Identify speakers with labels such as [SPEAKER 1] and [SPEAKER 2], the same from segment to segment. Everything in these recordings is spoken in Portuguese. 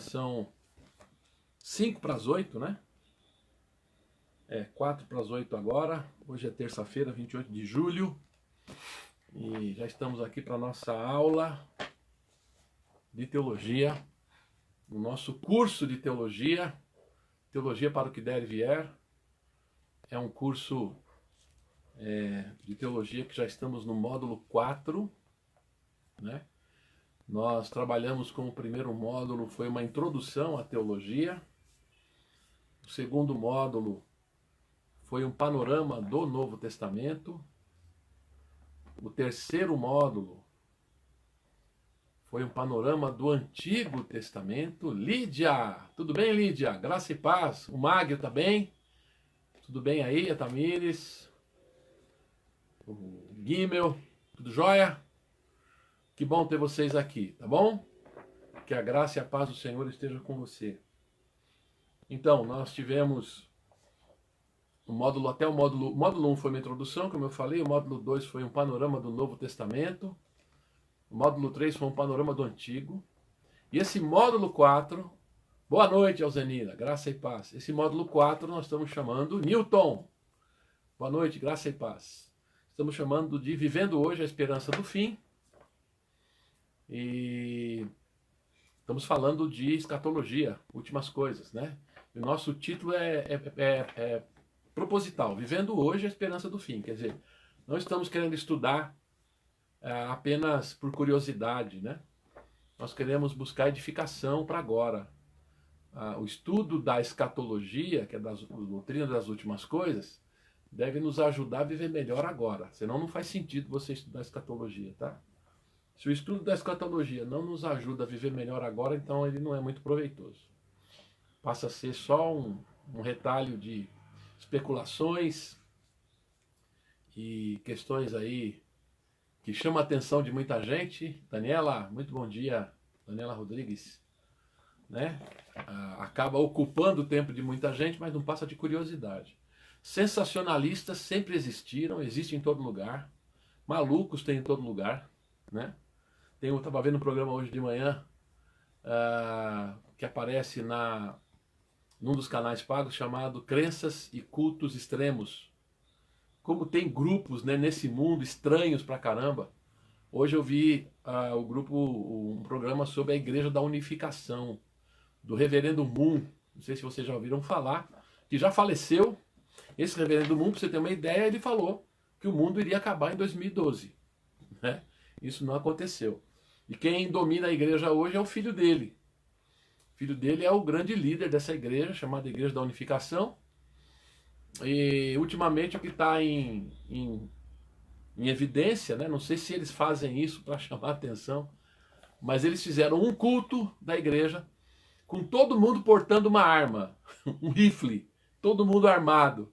[SPEAKER 1] São 5 para as 8, né? 4 para as 8 agora. Hoje é terça-feira, 28 de julho. E já estamos aqui para a nossa aula de teologia. O nosso curso de teologia, Teologia para o que der e vier. É um curso de teologia que já estamos no módulo 4, né? Nós trabalhamos com o primeiro módulo, foi uma introdução à teologia. O segundo módulo foi um panorama do Novo Testamento. O terceiro módulo foi um panorama do Antigo Testamento. Lídia, tudo bem, Lídia? Graça e paz. O Magno tá bem? Tudo bem aí, a Tamires? O Guimel, tudo jóia? Que bom ter vocês aqui, tá bom? Que a graça e a paz do Senhor esteja com você. Então, nós tivemos o módulo 1 foi uma introdução, como eu falei, o módulo 2 foi um panorama do Novo Testamento, o módulo 3 foi um panorama do Antigo, e esse módulo 4, boa noite, Alzenira, graça e paz. Esse módulo 4 nós estamos chamando Newton. Boa noite, graça e paz. Estamos chamando de Vivendo Hoje a Esperança do Fim. E estamos falando de escatologia, últimas coisas, né? E o nosso título é proposital, Vivendo Hoje a Esperança do Fim. Quer dizer, não estamos querendo estudar apenas por curiosidade, né? Nós queremos buscar edificação para agora. O estudo da escatologia, que é da doutrina das últimas coisas, deve nos ajudar a viver melhor agora. Senão não faz sentido você estudar escatologia, tá? Se o estudo da escatologia não nos ajuda a viver melhor agora, então ele não é muito proveitoso. Passa a ser só um retalho de especulações e questões aí que chamam a atenção de muita gente. Daniela, muito bom dia. Daniela Rodrigues, né? Acaba ocupando o tempo de muita gente, mas não passa de curiosidade. Sensacionalistas sempre existiram, existem em todo lugar. Malucos tem em todo lugar, né? Eu estava vendo um programa hoje de manhã que aparece num dos canais pagos chamado Crenças e Cultos Extremos. Como tem grupos, né, nesse mundo estranhos pra caramba. Hoje eu vi um programa sobre a Igreja da Unificação, do Reverendo Moon. Não sei se vocês já ouviram falar, que já faleceu. Esse Reverendo Moon, para você ter uma ideia, ele falou que o mundo iria acabar em 2012. Né? Isso não aconteceu. E quem domina a igreja hoje é o filho dele. O filho dele é o grande líder dessa igreja, chamada Igreja da Unificação. E ultimamente o que está em evidência, né? Não sei se eles fazem isso para chamar a atenção, mas eles fizeram um culto da igreja com todo mundo portando uma arma, um rifle, todo mundo armado.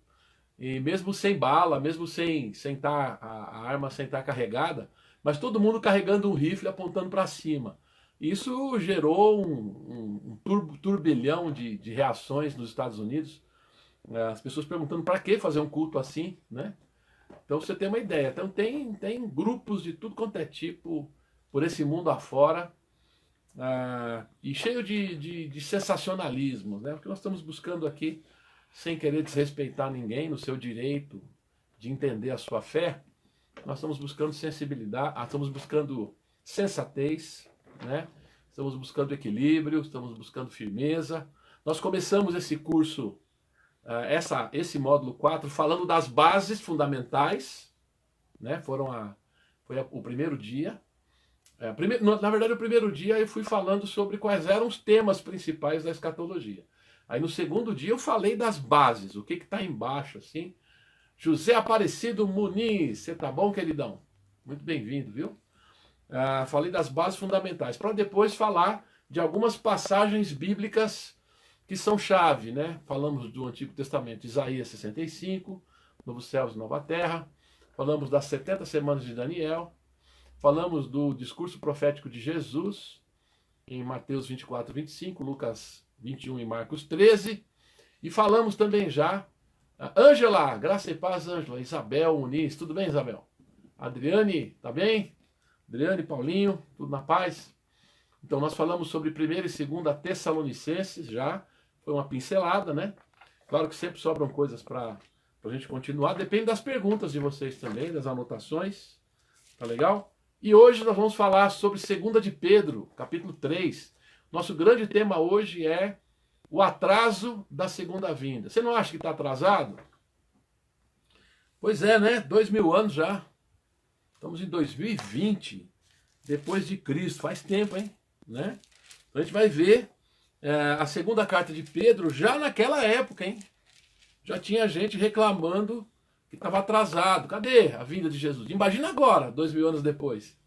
[SPEAKER 1] E mesmo sem bala, mesmo sem a arma sem estar carregada, mas todo mundo carregando um rifle apontando para cima. Isso gerou um turbilhão de reações nos Estados Unidos. As pessoas perguntando para que fazer um culto assim, né? Então você tem uma ideia. Então tem grupos de tudo quanto é tipo por esse mundo afora e cheio de sensacionalismo, né? Porque nós estamos buscando aqui, sem querer desrespeitar ninguém no seu direito de entender a sua fé, nós estamos buscando sensibilidade, estamos buscando sensatez, né? Estamos buscando equilíbrio, estamos buscando firmeza. Nós começamos esse curso, esse módulo 4, falando das bases fundamentais, né? Foi o primeiro dia. Na verdade, o primeiro dia eu fui falando sobre quais eram os temas principais da escatologia. Aí no segundo dia eu falei das bases, o que está embaixo, assim. José Aparecido Muniz, você tá bom, queridão? Muito bem-vindo, viu? Falei das bases fundamentais, para depois falar de algumas passagens bíblicas que são chave, né? Falamos do Antigo Testamento, Isaías 65, Novos Céus e Nova Terra. Falamos das 70 semanas de Daniel. Falamos do discurso profético de Jesus, em Mateus 24, 25, Lucas 21 e Marcos 13. E falamos também já Ângela, graça e paz, Ângela. Isabel Muniz, tudo bem, Isabel? Adriane, tá bem? Adriane, Paulinho, tudo na paz? Então nós falamos sobre 1ª e 2ª Tessalonicenses, já foi uma pincelada, né? Claro que sempre sobram coisas para a gente continuar, depende das perguntas de vocês também, das anotações, tá legal? E hoje nós vamos falar sobre 2ª de Pedro, capítulo 3. Nosso grande tema hoje é o atraso da segunda vinda. Você não acha que está atrasado? Pois é, né? 2000 anos já. Estamos em 2020, depois de Cristo. Faz tempo, hein? Né? Então a gente vai ver a 2ª carta de Pedro já naquela época, hein? Já tinha gente reclamando que estava atrasado. Cadê a vinda de Jesus? Imagina agora, 2000 anos depois.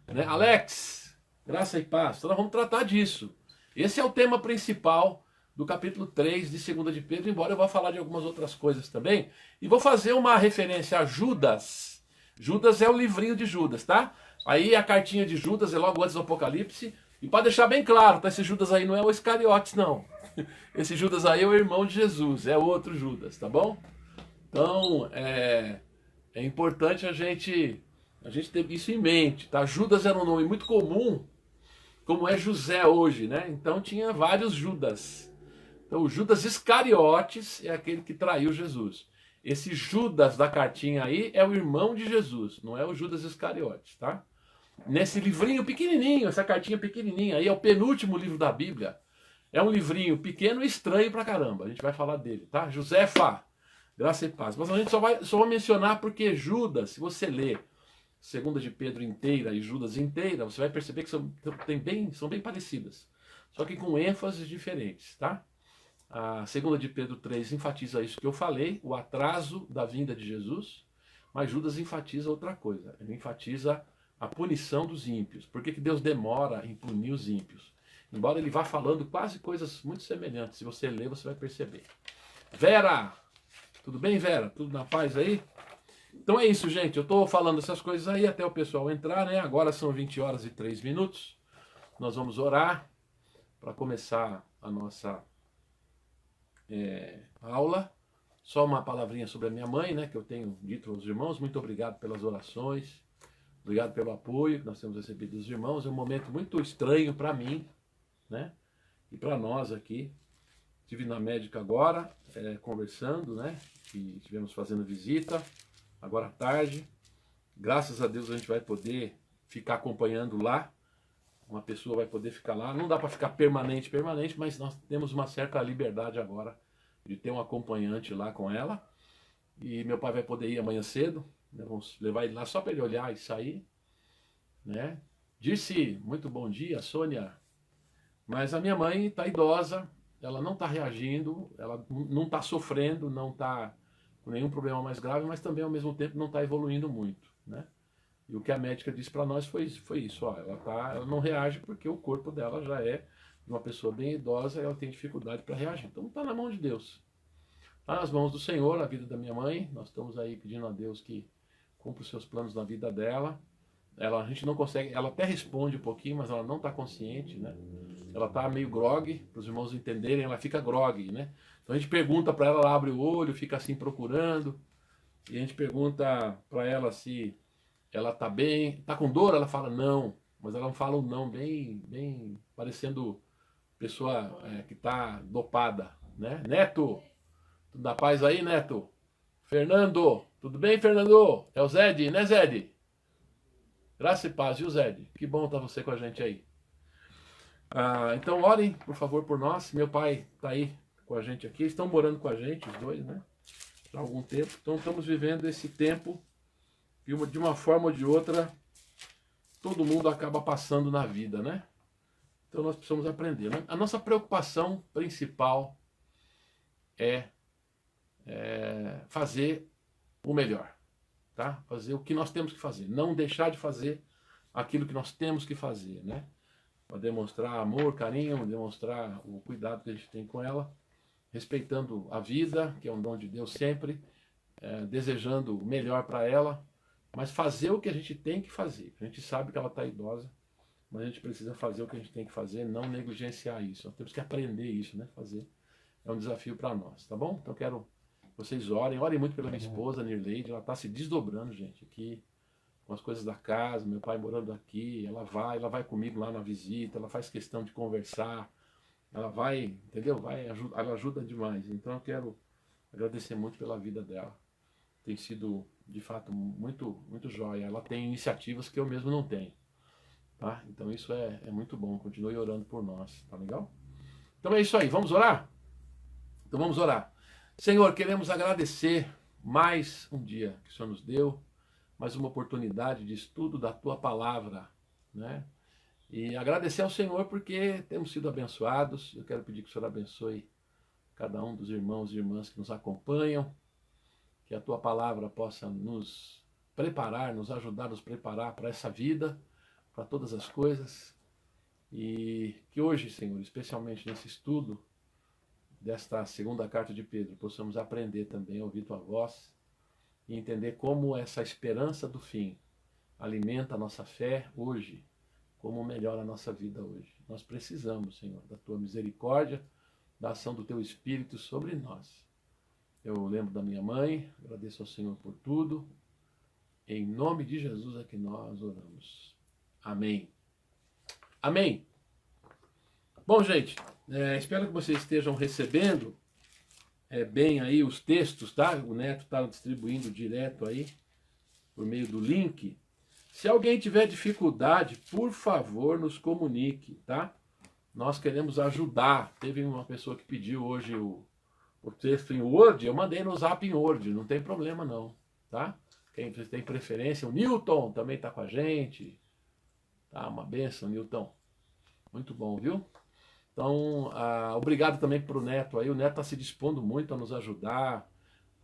[SPEAKER 1] Né? Alex, graça e paz. Então nós vamos tratar disso. Esse é o tema principal do capítulo 3 de 2ª de Pedro, embora eu vá falar de algumas outras coisas também. E vou fazer uma referência a Judas. Judas é o livrinho de Judas, tá? Aí a cartinha de Judas é logo antes do Apocalipse. E para deixar bem claro, tá? Esse Judas aí não é o Iscariotes, não. Esse Judas aí é o irmão de Jesus, é outro Judas, tá bom? Então, é importante a gente ter isso em mente, tá? Judas era um nome muito comum, como é José hoje, né? Então tinha vários Judas. Então o Judas Iscariotes é aquele que traiu Jesus. Esse Judas da cartinha aí é o irmão de Jesus, não é o Judas Iscariotes, tá? Nesse livrinho pequenininho, essa cartinha pequenininha aí é o penúltimo livro da Bíblia. É um livrinho pequeno e estranho pra caramba. A gente vai falar dele, tá? Josefa, graça e paz. Mas a gente só vai mencionar porque Judas, se você ler 2ª de Pedro inteira e Judas inteira, você vai perceber que são bem parecidas. Só que com ênfases diferentes, tá? A 2ª de Pedro 3 enfatiza isso que eu falei, o atraso da vinda de Jesus, mas Judas enfatiza outra coisa. Ele enfatiza a punição dos ímpios. Por que Deus demora em punir os ímpios? Embora ele vá falando quase coisas muito semelhantes. Se você ler, você vai perceber. Vera! Tudo bem, Vera? Tudo na paz aí? Então é isso, gente. Eu estou falando essas coisas aí até o pessoal entrar, né? Agora são 20 horas e 3 minutos. Nós vamos orar para começar a nossa aula. Só uma palavrinha sobre a minha mãe, né? Que eu tenho dito aos irmãos. Muito obrigado pelas orações. Obrigado pelo apoio que nós temos recebido dos irmãos. É um momento muito estranho para mim, né? E para nós aqui. Estive na médica agora, conversando, né? E estivemos fazendo visita, agora à tarde. Graças a Deus a gente vai poder ficar acompanhando lá. Uma pessoa vai poder ficar lá. Não dá para ficar permanente, mas nós temos uma certa liberdade agora de ter um acompanhante lá com ela. E meu pai vai poder ir amanhã cedo. Né? Vamos levar ele lá só para ele olhar e sair. Né? Disse, muito bom dia, Sônia. Mas a minha mãe está idosa, ela não está reagindo, ela não está sofrendo, não está com nenhum problema mais grave, mas também ao mesmo tempo não está evoluindo muito, né? E o que a médica disse para nós foi isso, ó, ela não reage porque o corpo dela já é de uma pessoa bem idosa e ela tem dificuldade para reagir. Então está na mão de Deus. Está nas mãos do Senhor a vida da minha mãe, nós estamos aí pedindo a Deus que cumpra os seus planos na vida dela. A gente não consegue, ela até responde um pouquinho, mas ela não está consciente, né? Ela está meio grogue, para os irmãos entenderem, ela fica grogue, né? Então a gente pergunta para ela, ela abre o olho, fica assim procurando, e a gente pergunta para ela se ela está bem, está com dor, ela fala não, mas ela não fala um não, bem parecendo pessoa que está dopada, né? Neto, tudo da paz aí, Neto? Fernando, tudo bem, Fernando? É o Zed, né, Zed? Graça e paz, viu, Zed? Que bom estar você com a gente aí. Então orem, por favor, por nós. Meu pai está aí com a gente aqui. Estão morando com a gente, os dois, né? Há algum tempo. Então estamos vivendo esse tempo e de uma forma ou de outra todo mundo acaba passando na vida, né? Então nós precisamos aprender. Né? A nossa preocupação principal é fazer o melhor. Tá? Fazer o que nós temos que fazer, não deixar de fazer aquilo que nós temos que fazer, né? Para demonstrar amor, carinho, demonstrar o cuidado que a gente tem com ela, respeitando a vida, que é um dom de Deus sempre, desejando o melhor para ela, mas fazer o que a gente tem que fazer. A gente sabe que ela está idosa, mas a gente precisa fazer o que a gente tem que fazer, não negligenciar isso. Nós temos que aprender isso, né? Fazer é um desafio para nós, tá bom? Então quero vocês orem muito pela minha esposa, Nirleide, ela está se desdobrando, gente, aqui com as coisas da casa, meu pai morando aqui, ela vai comigo lá na visita, ela faz questão de conversar, ela vai, entendeu? Ela ajuda demais. Então eu quero agradecer muito pela vida dela. Tem sido, de fato, muito jóia. Ela tem iniciativas que eu mesmo não tenho, tá? Então isso é muito bom. Continue orando por nós, tá legal? Então é isso aí, vamos orar? Então vamos orar. Senhor, queremos agradecer mais um dia que o Senhor nos deu, mais uma oportunidade de estudo da Tua Palavra, né? E agradecer ao Senhor porque temos sido abençoados. Eu quero pedir que o Senhor abençoe cada um dos irmãos e irmãs que nos acompanham, que a Tua Palavra possa nos preparar, nos ajudar a nos preparar para essa vida, para todas as coisas. E que hoje, Senhor, especialmente nesse estudo desta segunda carta de Pedro, possamos aprender também a ouvir Tua voz e entender como essa esperança do fim alimenta a nossa fé hoje, como melhora a nossa vida hoje. Nós precisamos, Senhor, da Tua misericórdia, da ação do Teu Espírito sobre nós. Eu lembro da minha mãe, agradeço ao Senhor por tudo. Em nome de Jesus é que nós oramos. Amém. Amém. Bom, gente, espero que vocês estejam recebendo bem aí os textos, tá? O Neto está distribuindo direto aí, por meio do link. Se alguém tiver dificuldade, por favor, nos comunique, tá? Nós queremos ajudar. Teve uma pessoa que pediu hoje o texto em Word, eu mandei no Zap em Word, não tem problema não, tá? Quem tem preferência, o Newton também está com a gente. Tá, uma benção, Newton. Muito bom, viu? Então, obrigado também para o Neto aí. O Neto está se dispondo muito a nos ajudar.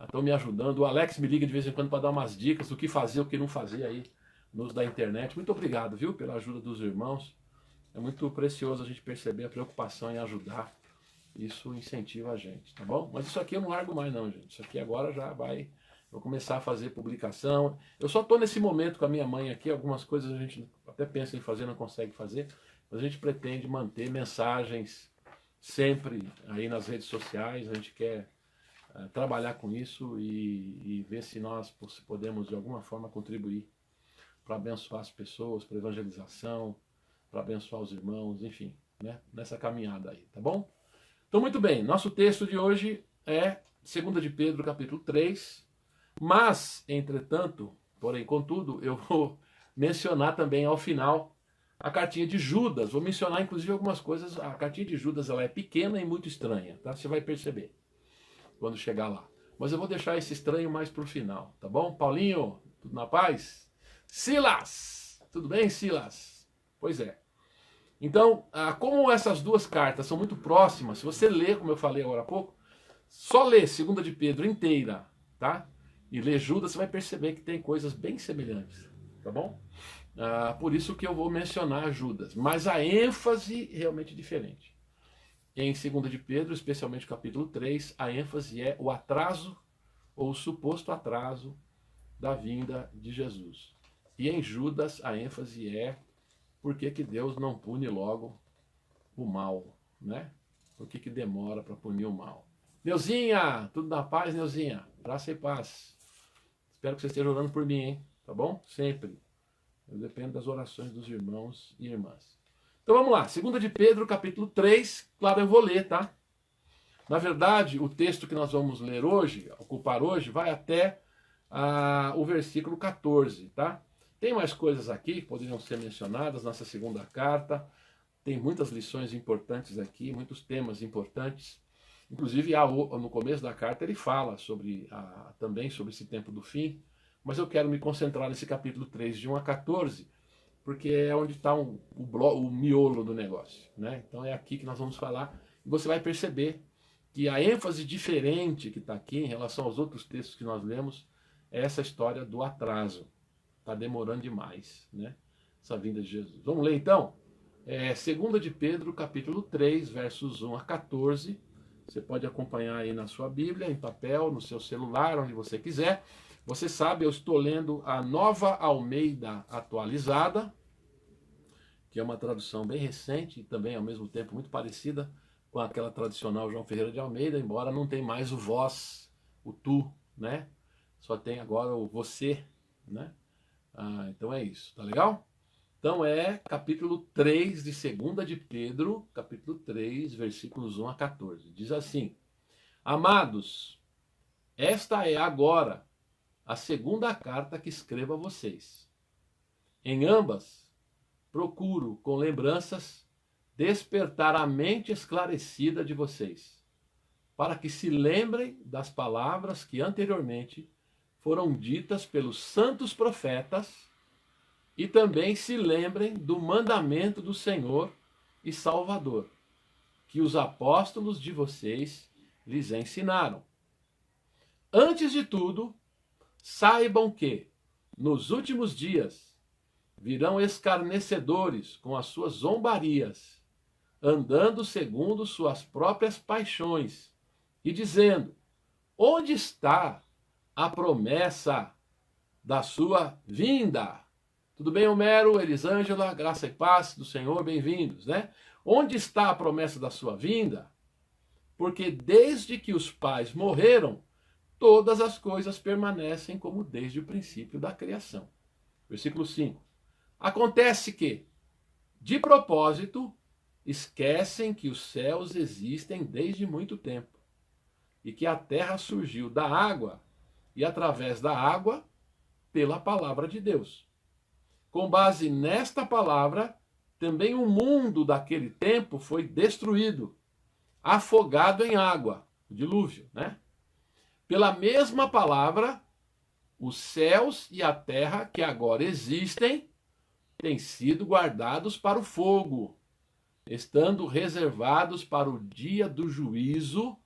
[SPEAKER 1] Estão me ajudando. O Alex me liga de vez em quando para dar umas dicas do que fazer, o que não fazer aí nos da internet. Muito obrigado, viu, pela ajuda dos irmãos. É muito precioso a gente perceber a preocupação em ajudar. Isso incentiva a gente, tá bom? Mas isso aqui eu não largo mais não, gente. Isso aqui agora já vai... Vou começar a fazer publicação. Eu só estou nesse momento com a minha mãe aqui. Algumas coisas a gente até pensa em fazer, não consegue fazer. Mas a gente pretende manter mensagens sempre aí nas redes sociais. A gente quer trabalhar com isso e ver se nós podemos de alguma forma contribuir para abençoar as pessoas, para evangelização, para abençoar os irmãos, enfim, né? Nessa caminhada aí, tá bom? Então, muito bem. Nosso texto de hoje é 2 de Pedro, capítulo 3. Mas, entretanto, porém, contudo, eu vou mencionar também ao final a cartinha de Judas. Vou mencionar, inclusive, algumas coisas. A cartinha de Judas ela é pequena e muito estranha, tá? Você vai perceber quando chegar lá. Mas eu vou deixar esse estranho mais para o final, tá bom? Paulinho, tudo na paz? Silas! Tudo bem, Silas? Pois é. Então, como essas duas cartas são muito próximas, se você ler, como eu falei agora há pouco, só ler 2 de Pedro inteira, tá? E ler Judas, você vai perceber que tem coisas bem semelhantes, tá bom? Por isso que eu vou mencionar Judas, mas a ênfase realmente é diferente. Em 2 de Pedro, especialmente capítulo 3, a ênfase é o atraso, ou o suposto atraso, da vinda de Jesus. E em Judas, a ênfase é por que Deus não pune logo o mal, né? Por que demora para punir o mal? Neuzinha, tudo na paz, Neuzinha? Graça e paz. Espero que você esteja orando por mim, hein? Tá bom? Sempre. Eu dependo das orações dos irmãos e irmãs. Então vamos lá. 2 de Pedro, capítulo 3. Claro, eu vou ler, tá? Na verdade, o texto que nós vamos ler hoje, ocupar hoje, vai até o versículo 14, tá? Tem mais coisas aqui que poderiam ser mencionadas nessa segunda carta. Tem muitas lições importantes aqui, muitos temas importantes. Inclusive, no começo da carta, ele fala também sobre esse tempo do fim, mas eu quero me concentrar nesse capítulo 3, de 1 a 14, porque é onde está o miolo do negócio, né? Então é aqui que nós vamos falar, e você vai perceber que a ênfase diferente que está aqui em relação aos outros textos que nós lemos é essa história do atraso. Está demorando demais, né? Essa vinda de Jesus. Vamos ler então? 2 de Pedro, capítulo 3, versos 1 a 14. Você pode acompanhar aí na sua Bíblia, em papel, no seu celular, onde você quiser. Você sabe, eu estou lendo a Nova Almeida Atualizada, que é uma tradução bem recente e também, ao mesmo tempo, muito parecida com aquela tradicional João Ferreira de Almeida, embora não tenha mais o vós, o tu, né? Só tem agora o você, né? Então é isso, tá legal? Então é capítulo 3 de 2 de Pedro, capítulo 3, versículos 1 a 14. Diz assim: Amados, esta é agora a segunda carta que escrevo a vocês. Em ambas, procuro, com lembranças, despertar a mente esclarecida de vocês, para que se lembrem das palavras que anteriormente foram ditas pelos santos profetas e também se lembrem do mandamento do Senhor e Salvador, que os apóstolos de vocês lhes ensinaram. Antes de tudo, saibam que, nos últimos dias, virão escarnecedores com as suas zombarias, andando segundo suas próprias paixões, e dizendo: onde está a promessa da sua vinda? Tudo bem, Homero, Elisângela, graça e paz do Senhor, bem-vindos, né? Onde está a promessa da sua vinda? Porque desde que os pais morreram, todas as coisas permanecem como desde o princípio da criação. Versículo 5. Acontece que, de propósito, esquecem que os céus existem desde muito tempo, e que a terra surgiu da água, e através da água, pela palavra de Deus. Com base nesta palavra, também o mundo daquele tempo foi destruído, afogado em água, o dilúvio, né? Pela mesma palavra, os céus e a terra que agora existem têm sido guardados para o fogo, estando reservados para o dia do juízo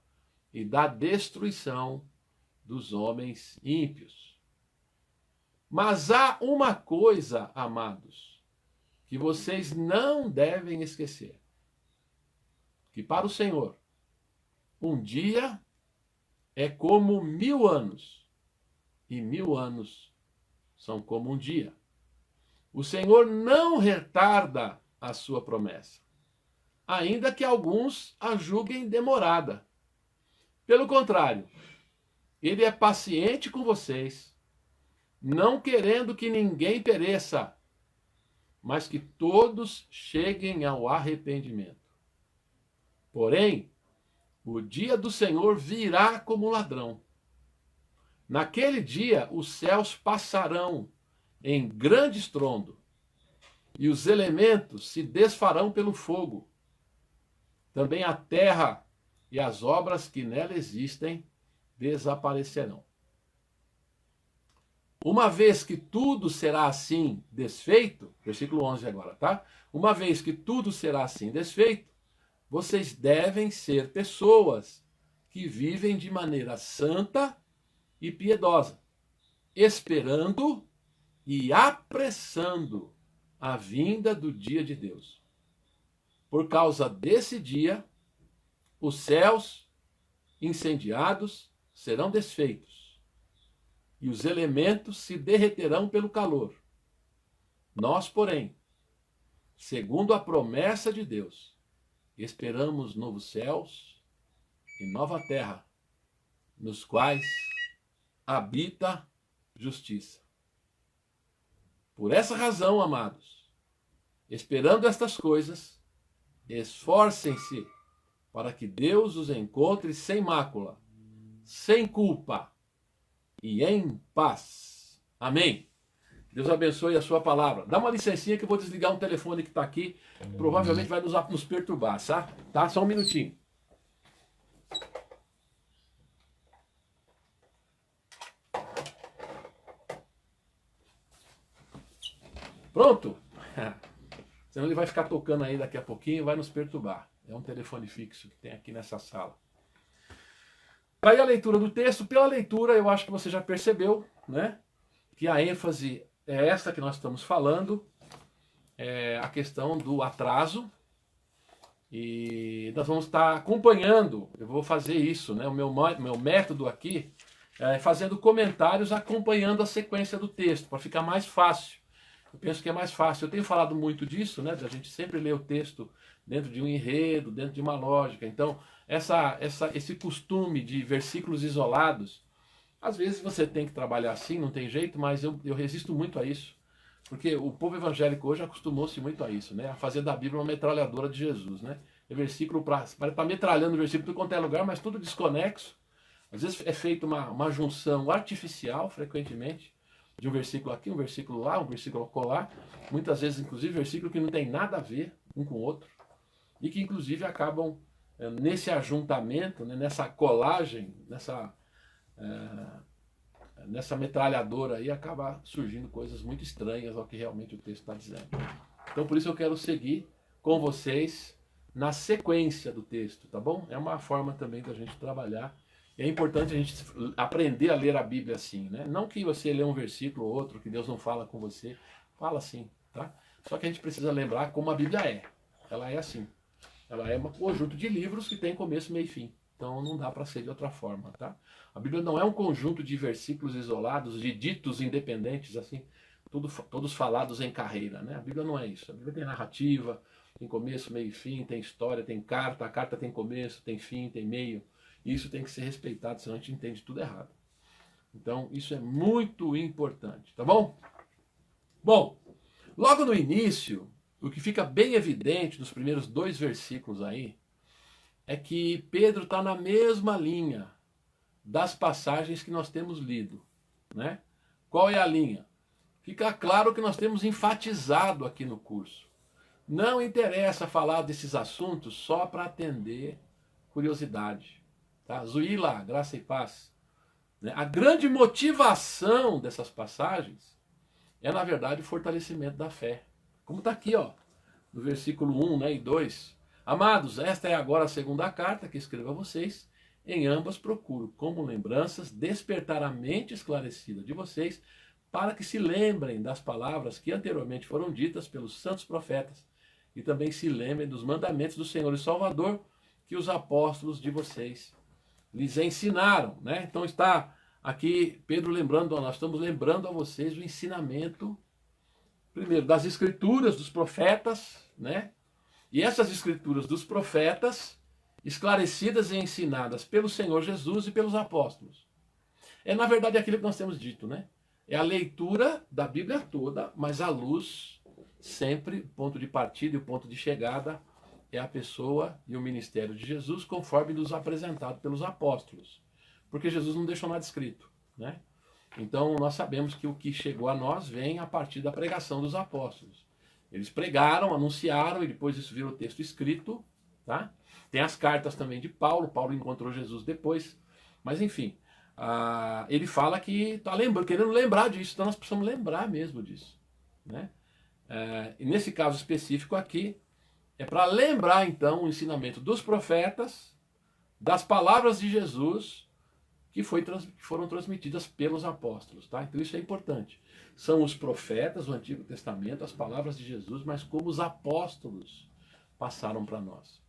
[SPEAKER 1] e da destruição dos homens ímpios. Mas há uma coisa, amados, que vocês não devem esquecer: que para o Senhor, um dia é como 1000 anos, e 1000 anos são como um dia. O Senhor não retarda a sua promessa, ainda que alguns a julguem demorada. Pelo contrário, ele é paciente com vocês, não querendo que ninguém pereça, mas que todos cheguem ao arrependimento. Porém, o dia do Senhor virá como ladrão. Naquele dia, os céus passarão em grande estrondo, e os elementos se desfarão pelo fogo. Também a terra e as obras que nela existem desaparecerão. Uma vez que tudo será assim desfeito, versículo 11 agora, tá? Uma vez que tudo será assim desfeito, vocês devem ser pessoas que vivem de maneira santa e piedosa, esperando e apressando a vinda do dia de Deus. Por causa desse dia, os céus incendiados serão desfeitos, e os elementos se derreterão pelo calor. Nós, porém, segundo a promessa de Deus, esperamos novos céus e nova terra, nos quais habita justiça. Por essa razão, amados, esperando estas coisas, esforcem-se para que Deus os encontre sem mácula, sem culpa e em paz. Amém. Deus abençoe a sua palavra. Dá uma licencinha que eu vou desligar um telefone que está aqui. Provavelmente vai nos perturbar, tá? Só um minutinho. Pronto? Senão ele vai ficar tocando aí daqui a pouquinho e vai nos perturbar. É um telefone fixo que tem aqui nessa sala. Aí a leitura do texto. Pela leitura, eu acho que você já percebeu, né, que a ênfase é essa que nós estamos falando, é a questão do atraso. E nós vamos estar acompanhando, eu vou fazer isso, né, o meu método aqui é fazendo comentários acompanhando a sequência do texto, para ficar mais fácil. Eu penso que é mais fácil. Eu tenho falado muito disso, né, da gente sempre ler o texto dentro de um enredo, dentro de uma lógica. Então, esse costume de versículos isolados Às vezes você tem que trabalhar assim, não tem jeito, mas eu resisto muito a isso. Porque o povo evangélico hoje acostumou-se muito a isso, né? A fazer da Bíblia uma metralhadora de Jesus, né? É versículo para tá metralhando o versículo de qualquer lugar, mas tudo desconexo. Às vezes é feita uma junção artificial, frequentemente, de um versículo aqui, um versículo lá, um versículo colar. Muitas vezes, inclusive, versículo que não tem nada a ver um com o outro. E que, inclusive, acabam nesse ajuntamento, né, nessa colagem, nessa metralhadora aí, acaba surgindo coisas muito estranhas ao que realmente o texto está dizendo. Então, por isso eu quero seguir com vocês na sequência do texto, tá bom? É uma forma também da gente trabalhar. E é importante a gente aprender a ler a Bíblia assim, né? Não que você lê um versículo ou outro, que Deus não fala com você. Fala assim, tá? Só que a gente precisa lembrar como a Bíblia é. Ela é assim. Ela é um conjunto de livros que tem começo, meio e fim. Então não dá para ser de outra forma, tá? A Bíblia não é um conjunto de versículos isolados, de ditos independentes, assim, todos falados em carreira, né? A Bíblia não é isso. A Bíblia tem narrativa, tem começo, meio e fim, tem história, tem carta, a carta tem começo, tem fim, tem meio. E isso tem que ser respeitado, senão a gente entende tudo errado. Então, isso é muito importante, tá bom? Bom, logo no início, o que fica bem evidente nos primeiros 2 versículos aí, é que Pedro está na mesma linha das passagens que nós temos lido, né? Qual é a linha? Fica claro que nós temos enfatizado aqui no curso. Não interessa falar desses assuntos só para atender curiosidade. Tá? Zuíla, graça e paz. A grande motivação dessas passagens é, na verdade, o fortalecimento da fé. Como está aqui, ó, no versículo 1, né, e 2. Amados, esta é agora a segunda carta que escrevo a vocês. Em ambas procuro, como lembranças, despertar a mente esclarecida de vocês, para que se lembrem das palavras que anteriormente foram ditas pelos santos profetas, e também se lembrem dos mandamentos do Senhor e Salvador, que os apóstolos de vocês lhes ensinaram, né? Então está aqui Pedro lembrando, nós estamos lembrando a vocês o ensinamento, primeiro, das escrituras dos profetas, né? E essas escrituras dos profetas, esclarecidas e ensinadas pelo Senhor Jesus e pelos apóstolos. É, na verdade, aquilo que nós temos dito, né? É a leitura da Bíblia toda, mas à luz, sempre, o ponto de partida e o ponto de chegada é a pessoa e o ministério de Jesus, conforme nos apresentado pelos apóstolos. Porque Jesus não deixou nada escrito, né? Então, nós sabemos que o que chegou a nós vem a partir da pregação dos apóstolos. Eles pregaram, anunciaram, e depois isso virou texto escrito, tá? Tem as cartas também de Paulo. Paulo encontrou Jesus depois. Mas, enfim, ele fala que está querendo lembrar disso. Então, nós precisamos lembrar mesmo disso, né? E nesse caso específico aqui, é para lembrar, então, o ensinamento dos profetas, das palavras de Jesus, que foram transmitidas pelos apóstolos, tá? Então isso é importante. São os profetas, o Antigo Testamento, as palavras de Jesus, mas como os apóstolos passaram para nós.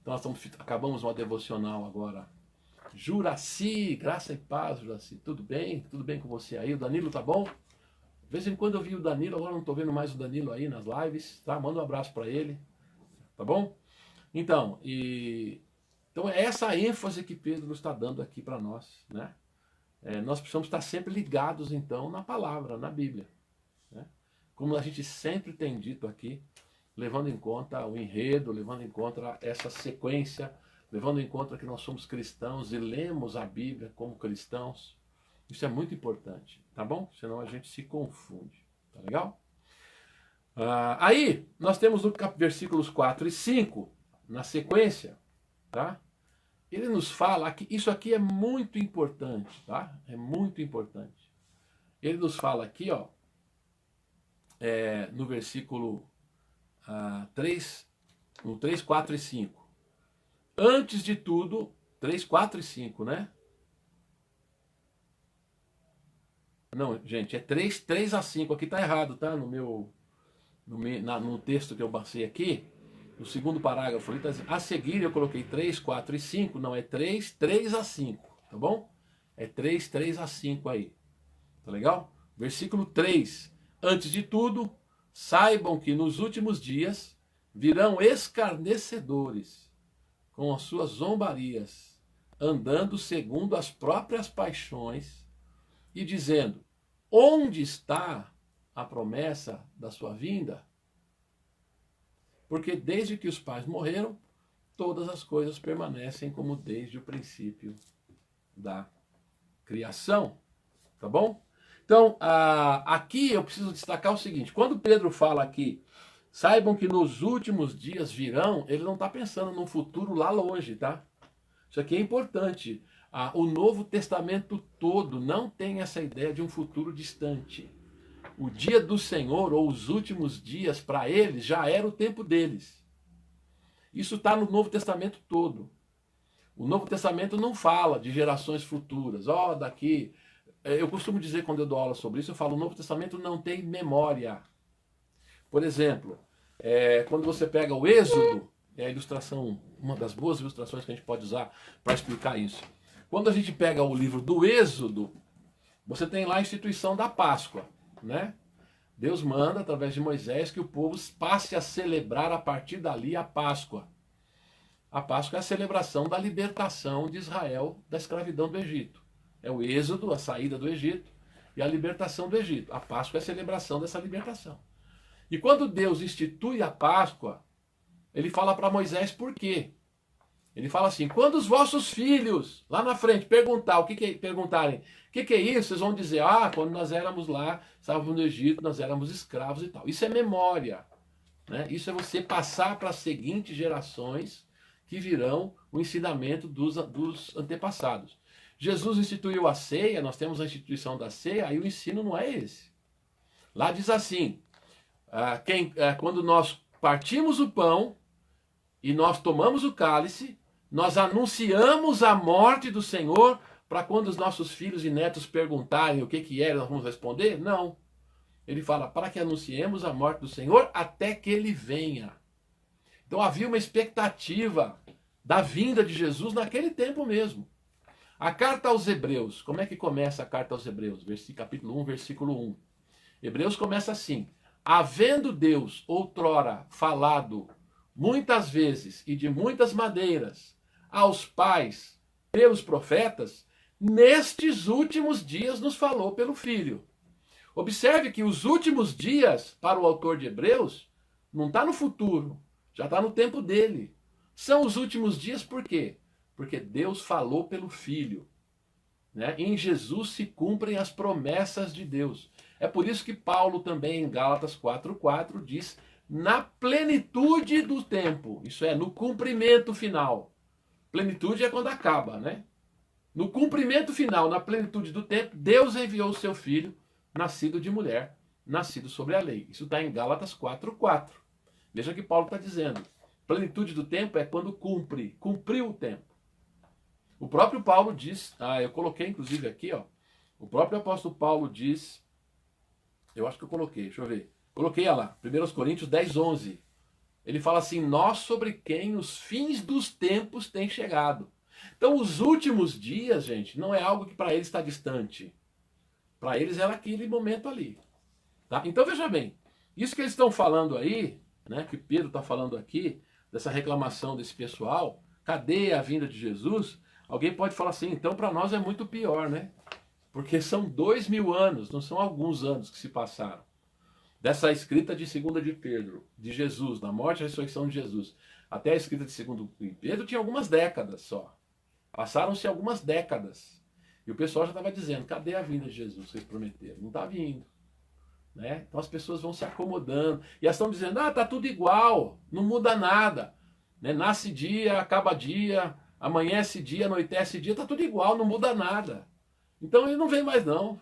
[SPEAKER 1] Então nós acabamos uma devocional agora. Juraci, graça e paz, Juraci. Tudo bem? Tudo bem com você aí? O Danilo tá bom? De vez em quando eu vi o Danilo, agora não estou vendo mais o Danilo aí nas lives, tá? Manda um abraço para ele, tá bom? Então, então é essa ênfase que Pedro está dando aqui para nós, né? Nós precisamos estar sempre ligados, então, na palavra, na Bíblia, né? Como a gente sempre tem dito aqui, levando em conta o enredo, levando em conta essa sequência, levando em conta que nós somos cristãos e lemos a Bíblia como cristãos. Isso é muito importante, tá bom? Senão a gente se confunde, tá legal? Aí, nós temos no versículos 4 e 5, na sequência, tá? Ele nos fala que isso aqui é muito importante, tá? É muito importante. Ele nos fala aqui, ó, no versículo 3, no 3, 4 e 5. Antes de tudo, 3, 4 e 5, né? Não, gente, é 3 a 5. Aqui tá errado, tá? No texto que eu passei aqui, no segundo parágrafo, tá dizendo, a seguir eu coloquei 3, 4 e 5. Não, é 3 a 5, tá bom? É 3 a 5 aí. Tá legal? Versículo 3. Antes de tudo, saibam que nos últimos dias virão escarnecedores com as suas zombarias, andando segundo as próprias paixões, e dizendo: onde está a promessa da sua vinda? Porque desde que os pais morreram, todas as coisas permanecem como desde o princípio da criação. Tá bom? Então, aqui eu preciso destacar o seguinte: quando Pedro fala aqui, saibam que nos últimos dias virão, ele não está pensando num futuro lá longe, tá? Isso aqui é importante. O Novo Testamento todo não tem essa ideia de um futuro distante. O dia do Senhor, ou os últimos dias, para eles, já era o tempo deles. Isso está no Novo Testamento todo. O Novo Testamento não fala de gerações futuras. Daqui... Eu costumo dizer, quando eu dou aula sobre isso, eu falo: o Novo Testamento não tem memória. Por exemplo, quando você pega o Êxodo, é a ilustração, uma das boas ilustrações que a gente pode usar para explicar isso. Quando a gente pega o livro do Êxodo, você tem lá a instituição da Páscoa, né? Deus manda, através de Moisés, que o povo passe a celebrar a partir dali a Páscoa. A Páscoa é a celebração da libertação de Israel da escravidão do Egito. É o Êxodo, a saída do Egito, e a libertação do Egito. A Páscoa é a celebração dessa libertação. E quando Deus institui a Páscoa, ele fala para Moisés por quê. Ele fala assim: quando os vossos filhos, lá na frente, perguntarem o que é isso, vocês vão dizer: quando nós éramos lá, estávamos no Egito, nós éramos escravos e tal. Isso é memória, né? Isso é você passar para as seguintes gerações que virão o ensinamento dos antepassados. Jesus instituiu a ceia, nós temos a instituição da ceia, aí o ensino não é esse. Lá diz assim: quando nós partimos o pão e nós tomamos o cálice, nós anunciamos a morte do Senhor, para quando os nossos filhos e netos perguntarem o que era, nós vamos responder? Não. Ele fala: para que anunciemos a morte do Senhor até que ele venha. Então havia uma expectativa da vinda de Jesus naquele tempo mesmo. A carta aos Hebreus, como é que começa a carta aos Hebreus? Capítulo 1, versículo 1. Hebreus começa assim: havendo Deus outrora falado muitas vezes e de muitas maneiras aos pais pelos profetas, nestes últimos dias nos falou pelo Filho. Observe que os últimos dias, para o autor de Hebreus, não está no futuro, já está no tempo dele. São os últimos dias por quê? Porque Deus falou pelo Filho. Né? Em Jesus se cumprem as promessas de Deus. É por isso que Paulo também, em Gálatas 4:4, diz: na plenitude do tempo, isso é, no cumprimento final. Plenitude é quando acaba, né? No cumprimento final, na plenitude do tempo, Deus enviou o seu Filho, nascido de mulher, nascido sobre a lei. Isso está em Gálatas 4:4. Veja o que Paulo está dizendo. Plenitude do tempo é quando cumpriu o tempo. O próprio Paulo diz, eu coloquei inclusive aqui, o próprio apóstolo Paulo diz, eu acho que eu coloquei, deixa eu ver. Coloquei lá, 1 Coríntios 10:11. Ele fala assim: nós sobre quem os fins dos tempos têm chegado. Então os últimos dias, gente, não é algo que para eles está distante. Para eles era aquele momento ali. Tá? Então veja bem, isso que eles estão falando aí, né, que Pedro está falando aqui, dessa reclamação desse pessoal, cadê a vinda de Jesus? Alguém pode falar assim: então para nós é muito pior, né? Porque são 2000 anos, não são alguns anos que se passaram. Dessa escrita de 2 de Pedro, de Jesus, da morte e ressurreição de Jesus, até a escrita de 2 de Pedro tinha algumas décadas só. Passaram-se algumas décadas. E o pessoal já estava dizendo: cadê a vinda de Jesus que vocês prometeram? Não está vindo. Né? Então as pessoas vão se acomodando. E elas estão dizendo: está tudo igual, não muda nada. Né? Nasce dia, acaba dia, amanhece dia, anoitece dia, está tudo igual, não muda nada. Então ele não vem mais não.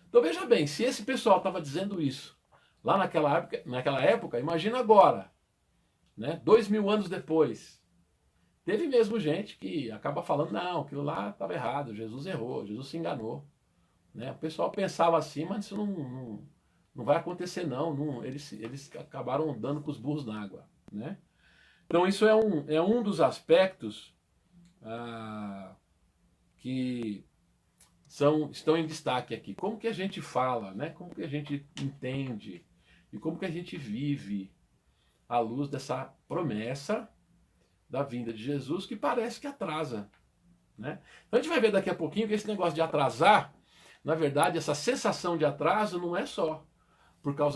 [SPEAKER 1] Então veja bem, se esse pessoal estava dizendo isso lá naquela época, imagina agora, né? 2000 anos depois. Teve mesmo gente que acaba falando: não, aquilo lá estava errado, Jesus errou, Jesus se enganou. Né? O pessoal pensava assim, mas isso não vai acontecer não. Eles acabaram dando com os burros na água. Né? Então isso é um dos aspectos que estão em destaque aqui. Como que a gente fala, né? Como que a gente entende e como que a gente vive à luz dessa promessa da vinda de Jesus, que parece que atrasa. Né? Então a gente vai ver daqui a pouquinho que esse negócio de atrasar Na verdade, essa sensação de atraso não é só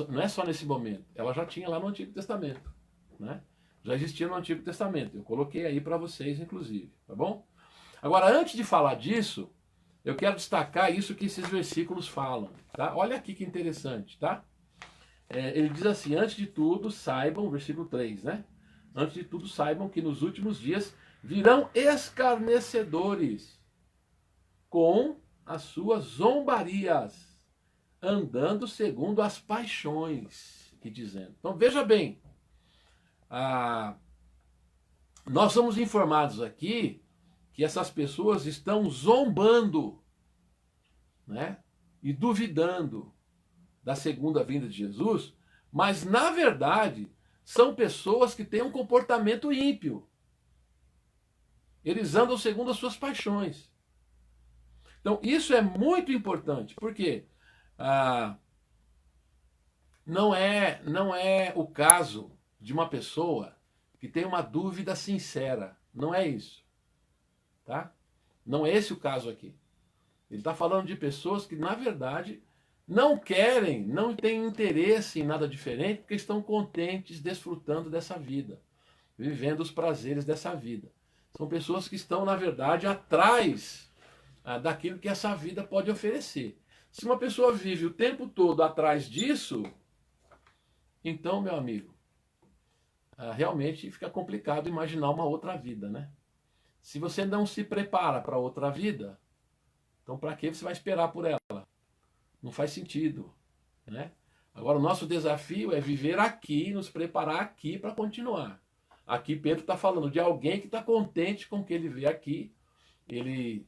[SPEAKER 1] não é só nesse momento. Ela já tinha lá no Antigo Testamento, né? Já existia no Antigo Testamento. Eu coloquei aí para vocês, inclusive, tá bom? Agora, antes de falar disso, eu quero destacar isso que esses versículos falam, tá? Olha aqui que interessante, tá? Ele diz assim: antes de tudo, saibam, versículo 3, né? Antes de tudo, saibam que nos últimos dias virão escarnecedores com as suas zombarias, andando segundo as paixões, que dizendo. Então veja bem, nós somos informados aqui que essas pessoas estão zombando, né, e duvidando da segunda vinda de Jesus, mas na verdade são pessoas que têm um comportamento ímpio. Eles andam segundo as suas paixões. Então isso é muito importante, porque não é o caso de uma pessoa que tem uma dúvida sincera. Não é isso. Tá? Não é esse o caso aqui. Ele está falando de pessoas que, na verdade, não querem, não têm interesse em nada diferente, porque estão contentes, desfrutando dessa vida, vivendo os prazeres dessa vida. São pessoas que estão, na verdade, atrás daquilo que essa vida pode oferecer. Se uma pessoa vive o tempo todo atrás disso, então, meu amigo, realmente fica complicado imaginar uma outra vida, né? Se você não se prepara para outra vida, então para que você vai esperar por ela? Não faz sentido, né? Agora, o nosso desafio é viver aqui, nos preparar aqui para continuar. Aqui Pedro está falando de alguém que está contente com o que ele vê aqui. Ele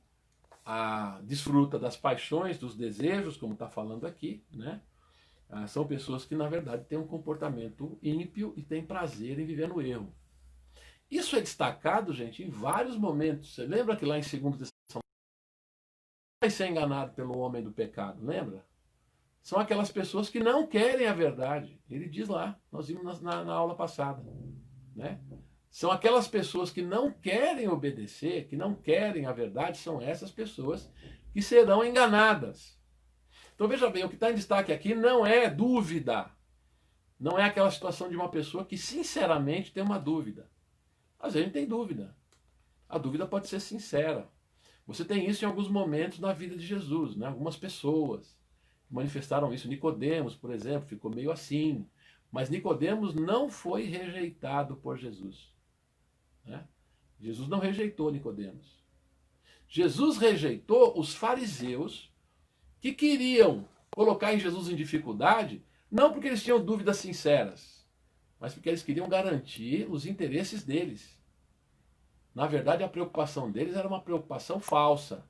[SPEAKER 1] desfruta das paixões, dos desejos, como está falando aqui, né? São pessoas que, na verdade, têm um comportamento ímpio e têm prazer em viver no erro. Isso é destacado, gente, em vários momentos. Você lembra que lá em 2 Tessalonicenses vai ser enganado pelo homem do pecado, lembra? São aquelas pessoas que não querem a verdade. Ele diz lá, nós vimos na aula passada, né? São aquelas pessoas que não querem obedecer, que não querem a verdade, são essas pessoas que serão enganadas. Então veja bem, o que está em destaque aqui não é dúvida. Não é aquela situação de uma pessoa que sinceramente tem uma dúvida. Às vezes a gente tem dúvida. A dúvida pode ser sincera. Você tem isso em alguns momentos na vida de Jesus, né? Algumas pessoas manifestaram isso. Nicodemos, por exemplo, ficou meio assim. Mas Nicodemos não foi rejeitado por Jesus, né? Jesus não rejeitou Nicodemos. Jesus rejeitou os fariseus que queriam colocar em Jesus em dificuldade, não porque eles tinham dúvidas sinceras, mas porque eles queriam garantir os interesses deles. Na verdade, a preocupação deles era uma preocupação falsa.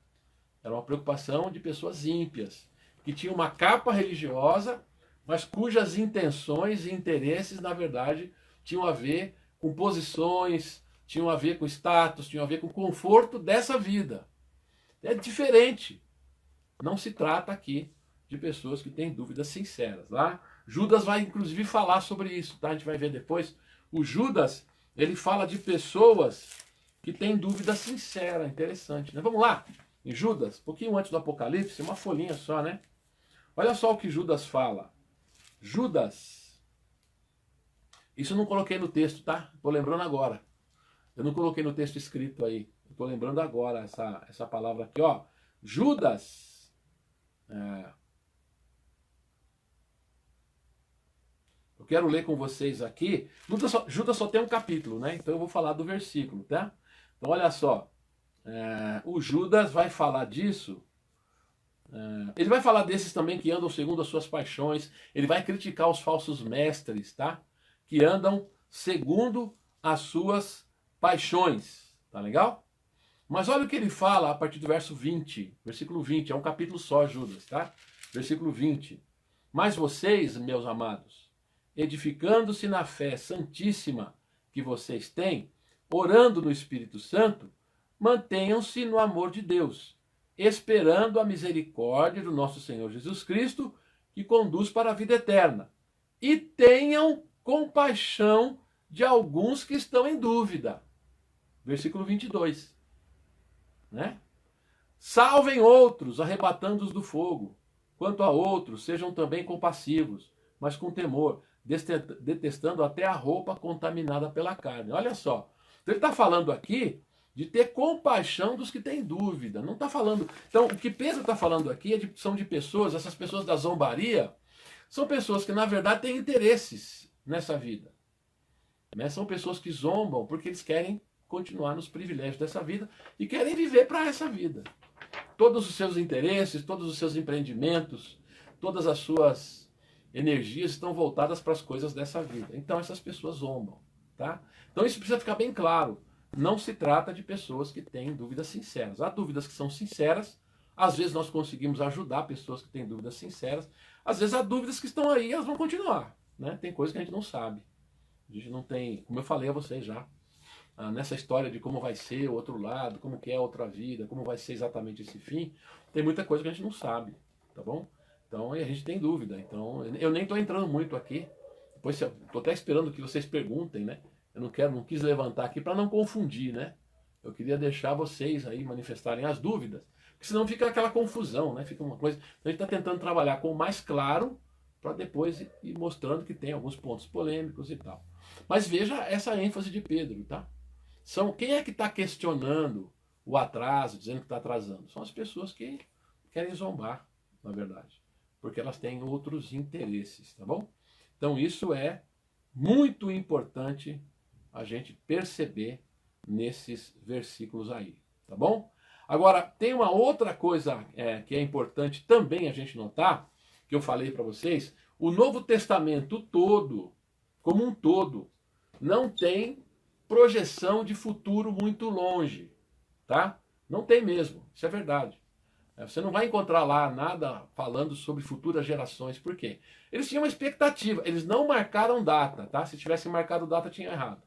[SPEAKER 1] Era uma preocupação de pessoas ímpias, que tinham uma capa religiosa, mas cujas intenções e interesses, na verdade, tinham a ver com posições, tinham a ver com status, tinham a ver com o conforto dessa vida. É diferente. Não se trata aqui de pessoas que têm dúvidas sinceras. Lá, Judas vai inclusive falar sobre isso, tá? A gente vai ver depois. O Judas, ele fala de pessoas que têm dúvida sincera. Interessante, né? Vamos lá, em Judas, um pouquinho antes do Apocalipse, uma folhinha só, né? Olha só o que Judas fala. Judas, isso eu não coloquei no texto, tá? Estou lembrando agora. Eu não coloquei no texto escrito aí. Estou lembrando agora essa palavra aqui, ó. Judas. Eu quero ler com vocês aqui. Judas só tem um capítulo, né? Então eu vou falar do versículo, tá? Então olha só. O Judas vai falar disso. Ele vai falar desses também que andam segundo as suas paixões. Ele vai criticar os falsos mestres, tá? Que andam segundo as suas paixões. Tá legal? Mas olha o que ele fala a partir do verso 20. Versículo 20. É um capítulo só, Judas, tá? Versículo 20. Mas vocês, meus amados, edificando-se na fé santíssima que vocês têm, orando no Espírito Santo, mantenham-se no amor de Deus, esperando a misericórdia do nosso Senhor Jesus Cristo, que conduz para a vida eterna. E tenham compaixão de alguns que estão em dúvida. Versículo 22. Né? Salvem outros, arrebatando-os do fogo. Quanto a outros, sejam também compassivos, mas com temor, detestando até a roupa contaminada pela carne. Olha só, então ele está falando aqui de ter compaixão dos que têm dúvida. Não está falando. Então, o que Pedro está falando aqui são de pessoas, essas pessoas da zombaria, são pessoas que, na verdade, têm interesses nessa vida. Né? São pessoas que zombam porque eles querem continuar nos privilégios dessa vida e querem viver para essa vida. Todos os seus interesses, todos os seus empreendimentos, todas as suas energias estão voltadas para as coisas dessa vida. Então essas pessoas zombam. Tá? Então isso precisa ficar bem claro. Não se trata de pessoas que têm dúvidas sinceras. Há dúvidas que são sinceras. Às vezes nós conseguimos ajudar pessoas que têm dúvidas sinceras. Às vezes há dúvidas que estão aí e elas vão continuar. Né? Tem coisas que a gente não sabe. A gente não tem, como eu falei a vocês já, nessa história de como vai ser o outro lado, como que é a outra vida, como vai ser exatamente esse fim, tem muita coisa que a gente não sabe, tá bom? Então a gente tem dúvida. Então eu nem estou entrando muito aqui. Depois estou até esperando que vocês perguntem, né? Eu não quis levantar aqui para não confundir, né? Eu queria deixar vocês aí manifestarem as dúvidas, porque senão fica aquela confusão, né? Fica uma coisa. Então a gente está tentando trabalhar com o mais claro para depois ir mostrando que tem alguns pontos polêmicos e tal. Mas veja essa ênfase de Pedro, tá? Quem é que está questionando o atraso, dizendo que está atrasando? São as pessoas que querem zombar, na verdade, porque elas têm outros interesses, tá bom? Então isso é muito importante a gente perceber nesses versículos aí, tá bom? Agora, tem uma outra coisa que é importante também a gente notar, que eu falei para vocês, o Novo Testamento todo, como um todo, não tem projeção de futuro muito longe, tá? Não tem mesmo, isso é verdade. Você não vai encontrar lá nada falando sobre futuras gerações. Por quê? Eles tinham uma expectativa, eles não marcaram data, tá? Se tivessem marcado data, tinha errado.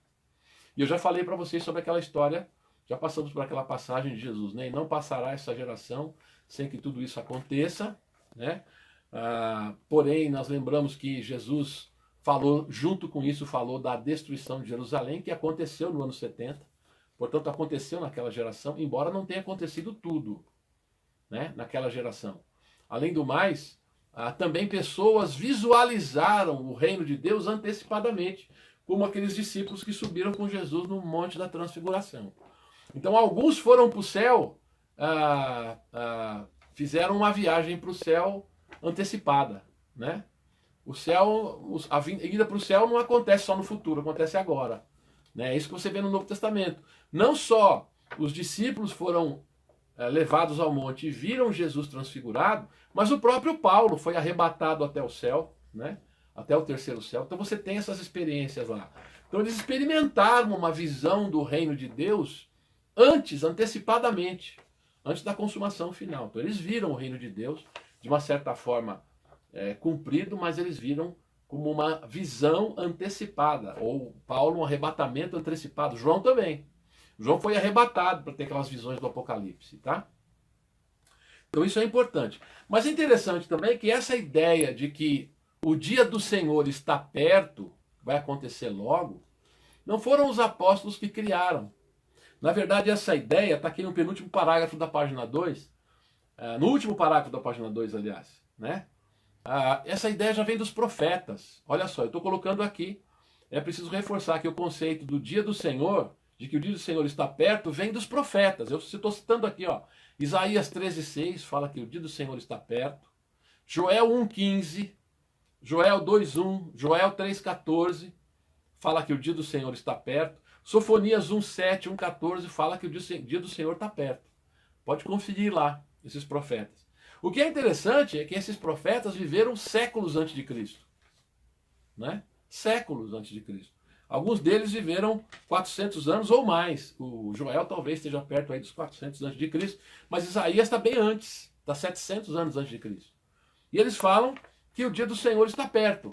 [SPEAKER 1] E eu já falei para vocês sobre aquela história, já passamos por aquela passagem de Jesus, né? E não passará essa geração sem que tudo isso aconteça, né? Porém, nós lembramos que Jesus falou, junto com isso, falou da destruição de Jerusalém, que aconteceu no ano 70. Portanto, aconteceu naquela geração, embora não tenha acontecido tudo, né, naquela geração. Além do mais, também pessoas visualizaram o reino de Deus antecipadamente, como aqueles discípulos que subiram com Jesus no Monte da Transfiguração. Então, alguns foram para o céu, fizeram uma viagem para o céu antecipada, né? O céu, a ida para o céu não acontece só no futuro, acontece agora. Né? É isso que você vê no Novo Testamento. Não só os discípulos foram levados ao monte e viram Jesus transfigurado, mas o próprio Paulo foi arrebatado até o céu, né? Até o terceiro céu. Então você tem essas experiências lá. Então eles experimentaram uma visão do reino de Deus antecipadamente, antes da consumação final. Então eles viram o reino de Deus de uma certa forma cumprido, mas eles viram como uma visão antecipada, ou Paulo um arrebatamento antecipado. João também. João foi arrebatado para ter aquelas visões do Apocalipse, tá? Então isso é importante. Mas é interessante também que essa ideia de que o dia do Senhor está perto, vai acontecer logo, não foram os apóstolos que criaram. Na verdade, essa ideia está aqui no penúltimo parágrafo da página 2, no último parágrafo da página 2, aliás, né? Essa ideia já vem dos profetas. Olha só, eu estou colocando aqui, é preciso reforçar que o conceito do dia do Senhor, de que o dia do Senhor está perto, vem dos profetas. Eu estou citando aqui, ó, Isaías 13,6 fala que o dia do Senhor está perto, Joel 1,15, Joel 2,1, Joel 3,14 fala que o dia do Senhor está perto, Sofonias 1,7, 1,14 fala que o dia do Senhor está perto. Pode conferir lá, esses profetas. O que é interessante é que esses profetas viveram séculos antes de Cristo. Né? Séculos antes de Cristo. Alguns deles viveram 400 anos ou mais. O Joel talvez esteja perto aí dos 400 antes de Cristo, mas Isaías está bem antes, está 700 anos antes de Cristo. E eles falam que o dia do Senhor está perto.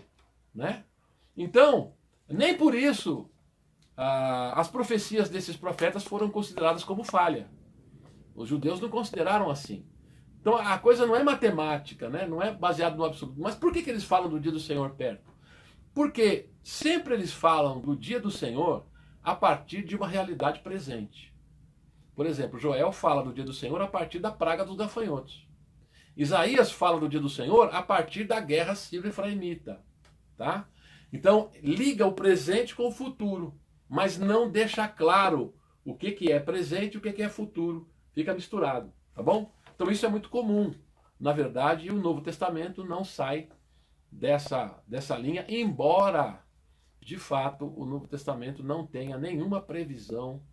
[SPEAKER 1] Né? Então, nem por isso as profecias desses profetas foram consideradas como falha. Os judeus não consideraram assim. Então a coisa não é matemática, né? Não é baseado no absoluto. Mas por que eles falam do dia do Senhor perto? Porque sempre eles falam do dia do Senhor a partir de uma realidade presente. Por exemplo, Joel fala do dia do Senhor a partir da praga dos gafanhotos. Isaías fala do dia do Senhor a partir da guerra sírio-efraimita. Tá? Então, liga o presente com o futuro, mas não deixa claro o que é presente e o que é futuro. Fica misturado, tá bom? Então isso é muito comum. Na verdade, o Novo Testamento não sai dessa linha, embora, de fato, o Novo Testamento não tenha nenhuma previsão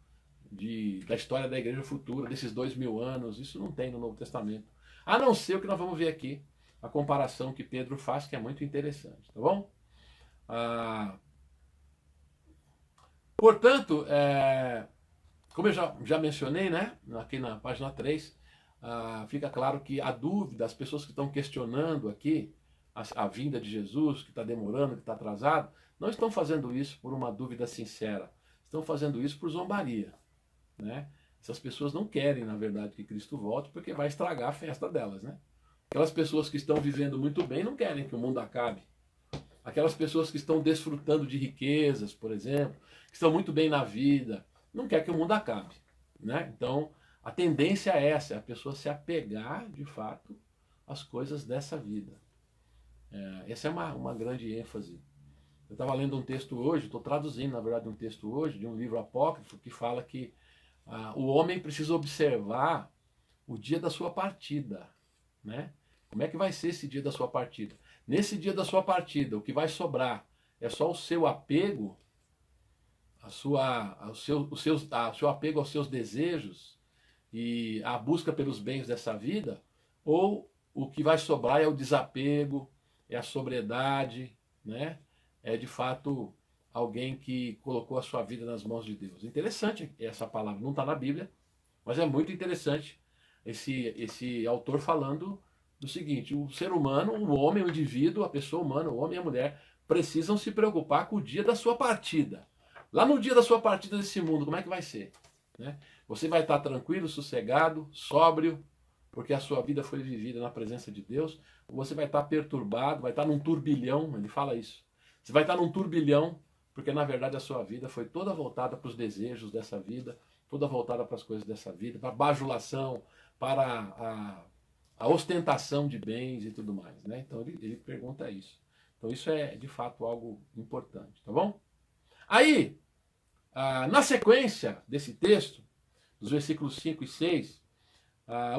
[SPEAKER 1] da história da igreja futura, desses 2000 anos. Isso não tem no Novo Testamento. A não ser o que nós vamos ver aqui, a comparação que Pedro faz, que é muito interessante, tá bom? Portanto, como eu já mencionei, né, aqui na página 3, fica claro que a dúvida, as pessoas que estão questionando aqui a vinda de Jesus, que está demorando, que está atrasado, não estão fazendo isso por uma dúvida sincera, estão fazendo isso por zombaria, né? Essas pessoas não querem, na verdade, que Cristo volte, porque vai estragar a festa delas, né? Aquelas pessoas que estão vivendo muito bem não querem que o mundo acabe. Aquelas pessoas que estão desfrutando de riquezas, por exemplo, que estão muito bem na vida, não quer que o mundo acabe, né? Então, a tendência é essa, é a pessoa se apegar, de fato, às coisas dessa vida. Essa é uma grande ênfase. Eu estava lendo um texto hoje, estou traduzindo, na verdade, um texto hoje, de um livro apócrifo, que fala que o homem precisa observar o dia da sua partida, né? Como é que vai ser esse dia da sua partida? Nesse dia da sua partida, o que vai sobrar é só o seu apego, o seu apego aos seus desejos e a busca pelos bens dessa vida, ou o que vai sobrar é o desapego, é a sobriedade, né? É de fato alguém que colocou a sua vida nas mãos de Deus. Interessante essa palavra, não está na Bíblia, mas é muito interessante esse autor falando do seguinte: o ser humano, o homem, o indivíduo, a pessoa humana, o homem e a mulher, precisam se preocupar com o dia da sua partida. Lá no dia da sua partida desse mundo, como é que vai ser? Né? Você vai estar tranquilo, sossegado, sóbrio, porque a sua vida foi vivida na presença de Deus, ou você vai estar perturbado, vai estar num turbilhão, ele fala isso. Você vai estar num turbilhão, porque na verdade a sua vida foi toda voltada para os desejos dessa vida, toda voltada para as coisas dessa vida, para a bajulação, para a ostentação de bens e tudo mais, né? Então ele pergunta isso. Então isso é de fato algo importante, tá bom? Aí, na sequência desse texto, dos versículos 5 e 6,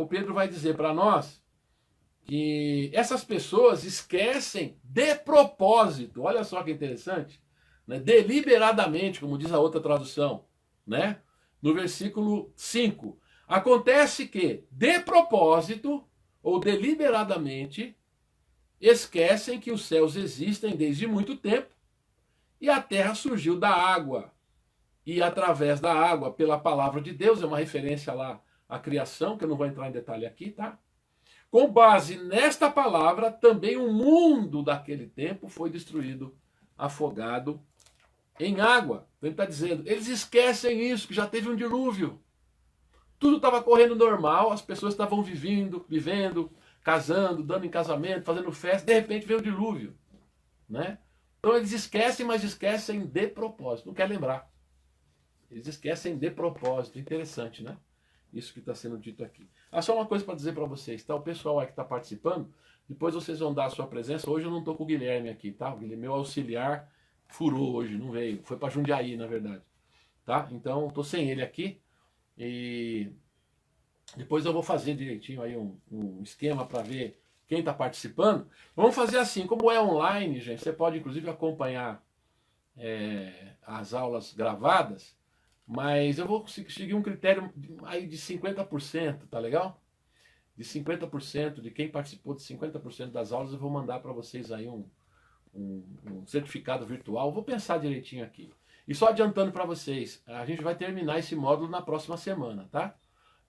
[SPEAKER 1] o Pedro vai dizer para nós que essas pessoas esquecem de propósito, olha só que interessante, né? Deliberadamente, como diz a outra tradução, né? No versículo 5, acontece que, de propósito, ou deliberadamente, esquecem que os céus existem desde muito tempo e a terra surgiu da água. E através da água, pela palavra de Deus, é uma referência lá à criação, que eu não vou entrar em detalhe aqui, tá? Com base nesta palavra, também o mundo daquele tempo foi destruído, afogado em água. Então ele está dizendo, eles esquecem isso, que já teve um dilúvio. Tudo estava correndo normal, as pessoas estavam vivendo, casando, dando em casamento, fazendo festa, de repente veio o dilúvio, né? Então eles esquecem, mas esquecem de propósito, não quer lembrar. Eles esquecem de propósito, interessante, né? Isso que está sendo dito aqui. Só uma coisa para dizer para vocês, tá? O pessoal aí que está participando, depois vocês vão dar a sua presença. Hoje eu não estou com o Guilherme aqui, tá? O Guilherme, meu auxiliar, furou hoje, não veio. Foi para Jundiaí, na verdade. Tá? Então, estou sem ele aqui. E depois eu vou fazer direitinho aí um esquema para ver quem está participando. Vamos fazer assim, como é online, gente, você pode inclusive acompanhar as aulas gravadas, mas eu vou seguir um critério aí de 50%, tá legal? De 50%, de quem participou de 50% das aulas, eu vou mandar para vocês aí um certificado virtual. Vou pensar direitinho aqui. E só adiantando para vocês, a gente vai terminar esse módulo na próxima semana, tá?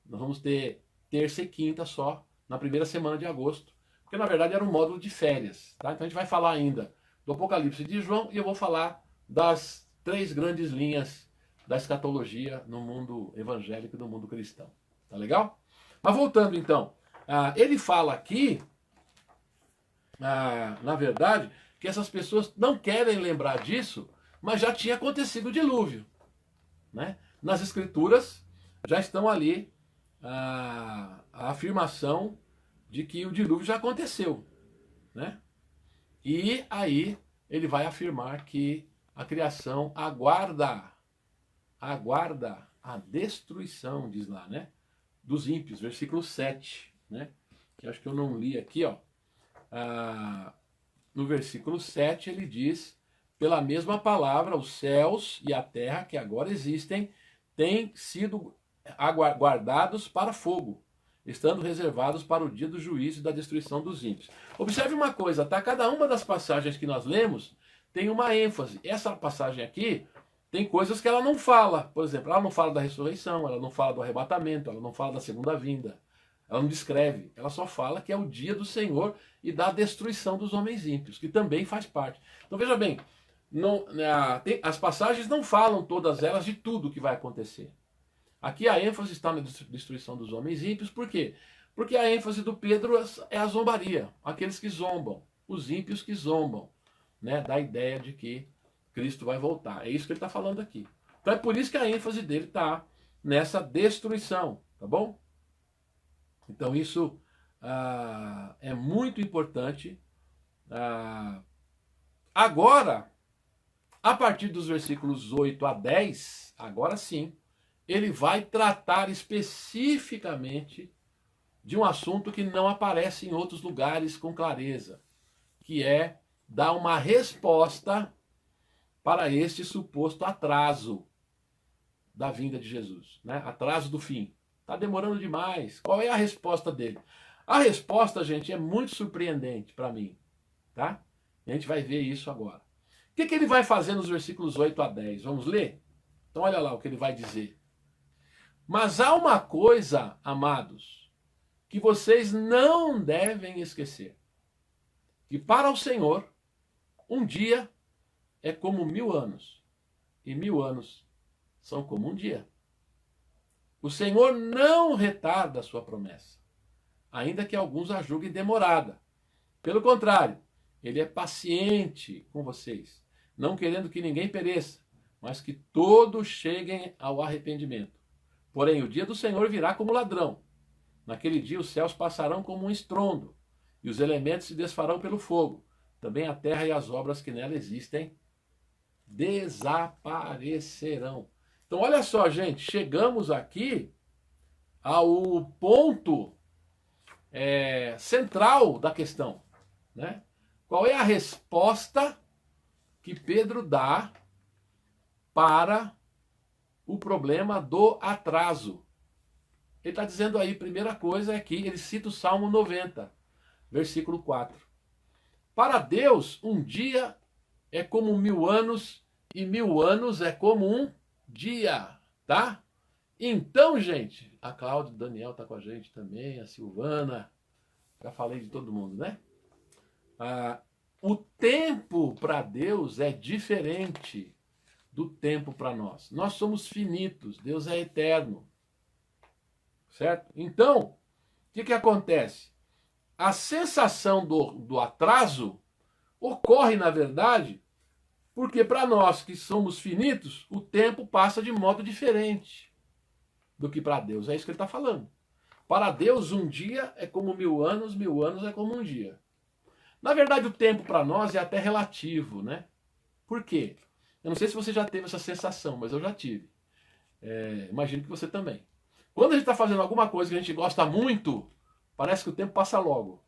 [SPEAKER 1] Nós vamos ter terça e quinta só, na primeira semana de agosto, porque na verdade era um módulo de férias, tá? Então a gente vai falar ainda do Apocalipse de João e eu vou falar das 3 grandes linhas da escatologia no mundo evangélico e no mundo cristão. Tá legal? Mas voltando então, ele fala aqui, na verdade, que essas pessoas não querem lembrar disso, mas já tinha acontecido o dilúvio, né? Nas escrituras, já estão ali a afirmação de que o dilúvio já aconteceu, né? E aí ele vai afirmar que a criação aguarda a destruição, diz lá, né? Dos ímpios, versículo 7, né? Que acho que eu não li aqui, ó. No versículo 7 ele diz: pela mesma palavra, os céus e a terra que agora existem têm sido guardados para fogo, estando reservados para o dia do juízo e da destruição dos ímpios. Observe uma coisa, tá? Cada uma das passagens que nós lemos tem uma ênfase. Essa passagem aqui tem coisas que ela não fala. Por exemplo, ela não fala da ressurreição, ela não fala do arrebatamento, ela não fala da segunda vinda. Ela não descreve, ela só fala que é o dia do Senhor e da destruição dos homens ímpios, que também faz parte. Então veja bem, as passagens não falam todas elas de tudo que vai acontecer. Aqui a ênfase está na destruição dos homens ímpios, por quê? Porque a ênfase do Pedro é a zombaria, aqueles que zombam, os ímpios que zombam, né, da ideia de que Cristo vai voltar. É isso que ele está falando aqui. Então é por isso que a ênfase dele está nessa destruição, tá bom? Então isso é muito importante. Agora, a partir dos versículos 8 a 10, agora sim, ele vai tratar especificamente de um assunto que não aparece em outros lugares com clareza, que é dar uma resposta para este suposto atraso da vinda de Jesus, né? Atraso do fim. Está demorando demais. Qual é a resposta dele? A resposta, gente, é muito surpreendente para mim, tá? A gente vai ver isso agora. O que ele vai fazer nos versículos 8 a 10? Vamos ler? Então olha lá o que ele vai dizer. Mas há uma coisa, amados, que vocês não devem esquecer. Que para o Senhor, um dia é como 1000 anos. E 1000 anos são como um dia. O Senhor não retarda a sua promessa, ainda que alguns a julguem demorada. Pelo contrário, ele é paciente com vocês, não querendo que ninguém pereça, mas que todos cheguem ao arrependimento. Porém, o dia do Senhor virá como ladrão. Naquele dia os céus passarão como um estrondo, e os elementos se desfarão pelo fogo. Também a terra e as obras que nela existem desaparecerão. Então, olha só, gente, chegamos aqui ao ponto central da questão, né? Qual é a resposta que Pedro dá para o problema do atraso? Ele está dizendo aí, primeira coisa é que ele cita o Salmo 90, versículo 4. Para Deus, um dia é como 1000 anos e 1000 anos é como um dia, tá? Então, gente, a Cláudia, o Daniel tá com a gente também, a Silvana, já falei de todo mundo, né? O tempo para Deus é diferente do tempo para nós. Nós somos finitos, Deus é eterno, certo? Então, o que acontece? A sensação do atraso ocorre, na verdade, porque para nós que somos finitos, o tempo passa de modo diferente do que para Deus. É isso que ele está falando. Para Deus, um dia é como 1000 anos, 1000 anos é como um dia. Na verdade, o tempo para nós é até relativo, né? Por quê? Eu não sei se você já teve essa sensação, mas eu já tive. Imagino que você também. Quando a gente está fazendo alguma coisa que a gente gosta muito, parece que o tempo passa logo.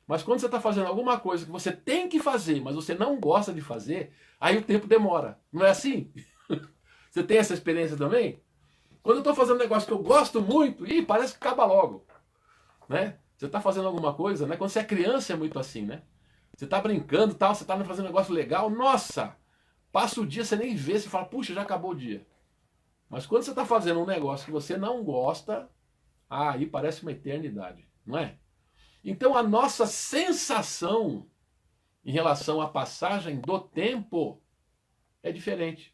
[SPEAKER 1] Mas quando você está fazendo alguma coisa que você tem que fazer, mas você não gosta de fazer, aí o tempo demora. Não é assim? Você tem essa experiência também? Quando eu estou fazendo um negócio que eu gosto muito, parece que acaba logo. Né? Você está fazendo alguma coisa, né? Quando você é criança é muito assim, né? Você está brincando, tal, você está fazendo um negócio legal, nossa! Passa o dia, você nem vê, você fala, puxa, já acabou o dia. Mas quando você está fazendo um negócio que você não gosta, aí parece uma eternidade, não é? Então a nossa sensação em relação à passagem do tempo é diferente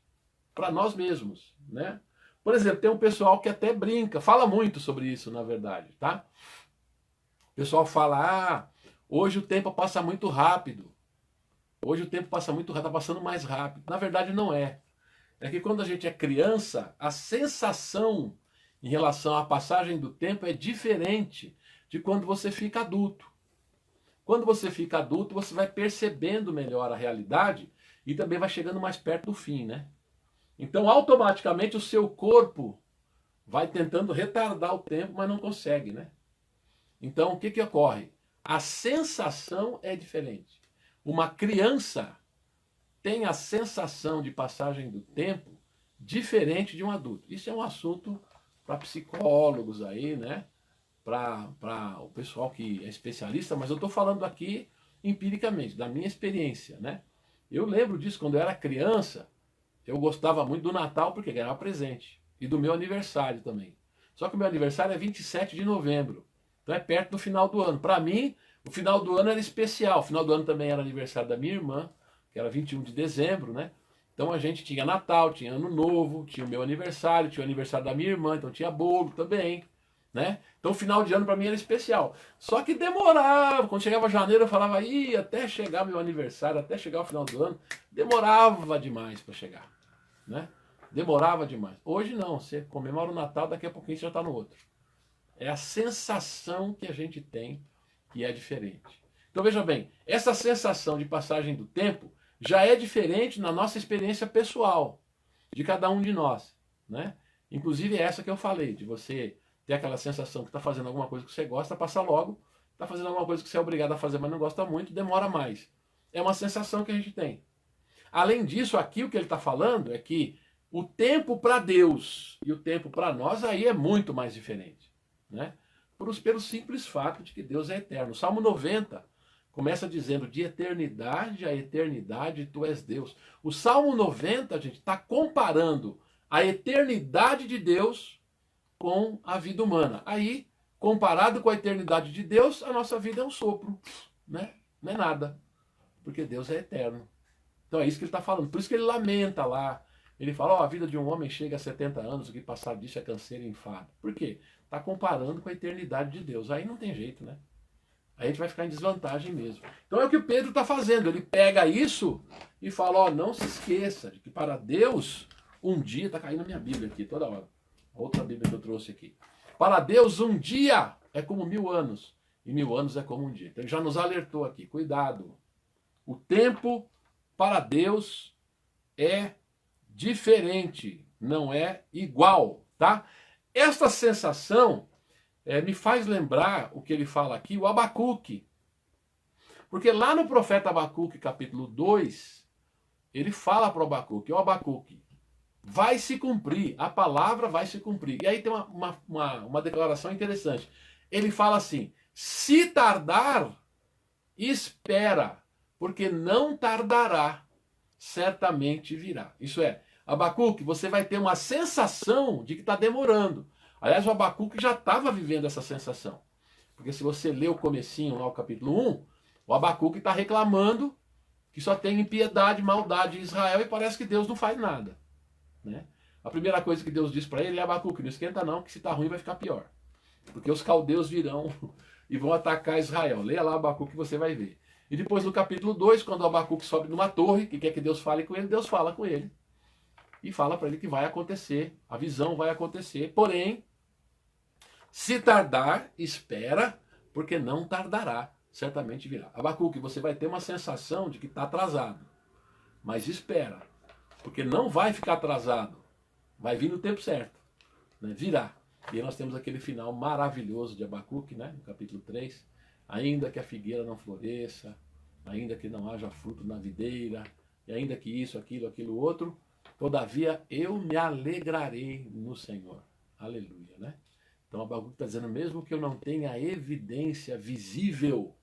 [SPEAKER 1] para nós mesmos, né? Por exemplo, tem um pessoal que até brinca, fala muito sobre isso, na verdade, tá? O pessoal fala, hoje o tempo passa muito rápido. Hoje o tempo passa muito rápido, está passando mais rápido. Na verdade não é. é que quando a gente é criança, a sensação em relação à passagem do tempo é diferente de quando você fica adulto. Quando você fica adulto, você vai percebendo melhor a realidade e também vai chegando mais perto do fim, né? Então, automaticamente, o seu corpo vai tentando retardar o tempo, mas não consegue, né? Então, o que que ocorre? A sensação é diferente. Uma criança tem a sensação de passagem do tempo diferente de um adulto. Isso é um assunto para psicólogos aí, né? Para o pessoal que é especialista, mas eu estou falando aqui empiricamente, da minha experiência, né? Eu lembro disso quando eu era criança, eu gostava muito do Natal porque ganhava presente. E do meu aniversário também. Só que o meu aniversário é 27 de novembro. Então é perto do final do ano. Para mim, o final do ano era especial. O final do ano também era aniversário da minha irmã, que era 21 de dezembro, né? Então a gente tinha Natal, tinha Ano Novo, tinha o meu aniversário, tinha o aniversário da minha irmã, então tinha bolo também, né? Então o final de ano para mim era especial. Só que demorava, quando chegava janeiro eu falava, ih, até chegar meu aniversário, até chegar o final do ano, demorava demais para chegar, né? Demorava demais. Hoje não, você comemora o Natal, daqui a pouquinho você já está no outro. É a sensação que a gente tem que é diferente. Então veja bem, essa sensação de passagem do tempo já é diferente na nossa experiência pessoal, de cada um de nós, né? Inclusive é essa que eu falei, de você ter aquela sensação que está fazendo alguma coisa que você gosta, passa logo, está fazendo alguma coisa que você é obrigado a fazer, mas não gosta muito, demora mais. É uma sensação que a gente tem. Além disso, aqui o que ele está falando é que o tempo para Deus e o tempo para nós aí é muito mais diferente, né? Pelo simples fato de que Deus é eterno. O Salmo 90 começa dizendo, de eternidade a eternidade tu és Deus. O Salmo 90, gente, está comparando a eternidade de Deus com a vida humana. Aí, comparado com a eternidade de Deus, a nossa vida é um sopro, né? Não é nada, porque Deus é eterno. Então é isso que ele está falando. Por isso que ele lamenta lá. Ele fala, ó, a vida de um homem chega a 70 anos, o que passar disso é canseiro e enfado. Por quê? Está comparando com a eternidade de Deus. Aí não tem jeito, né? Aí a gente vai ficar em desvantagem mesmo. Então é o que o Pedro está fazendo. Ele pega isso e fala, ó, não se esqueça de que para Deus, um dia, está caindo a minha Bíblia aqui toda hora. Outra Bíblia que eu trouxe aqui. Para Deus, um dia é como 1000 anos. E 1000 anos é como um dia. Então ele já nos alertou aqui. Cuidado. O tempo para Deus é diferente, não é igual, tá? Esta sensação me faz lembrar o que ele fala aqui, o Abacuque. Porque lá no profeta Abacuque, capítulo 2, ele fala para o Abacuque, ó Abacuque, vai se cumprir, a palavra vai se cumprir. E aí tem uma declaração interessante. Ele fala assim, se tardar, espera, porque não tardará, certamente virá. Isso é, Abacuque, você vai ter uma sensação de que está demorando. Aliás, o Abacuque já estava vivendo essa sensação. Porque se você lê o comecinho lá, o capítulo 1, o Abacuque está reclamando que só tem impiedade, maldade em Israel e parece que Deus não faz nada, né? A primeira coisa que Deus diz para ele é, Abacuque, não esquenta não, que se está ruim vai ficar pior. Porque os caldeus virão e vão atacar Israel. Leia lá Abacuque que você vai ver. E depois no capítulo 2, quando o Abacuque sobe numa torre, que quer que Deus fale com ele, Deus fala com ele. E fala para ele que vai acontecer, a visão vai acontecer. Porém, se tardar, espera, porque não tardará, certamente virá. Abacuque, você vai ter uma sensação de que está atrasado. Mas espera, porque não vai ficar atrasado. Vai vir no tempo certo, né? Virá. E aí nós temos aquele final maravilhoso de Abacuque, né? No capítulo 3. Ainda que a figueira não floresça, ainda que não haja fruto na videira, e ainda que isso, aquilo outro, todavia eu me alegrarei no Senhor. Aleluia, né? Então Abacuque está dizendo, mesmo que eu não tenha evidência visível,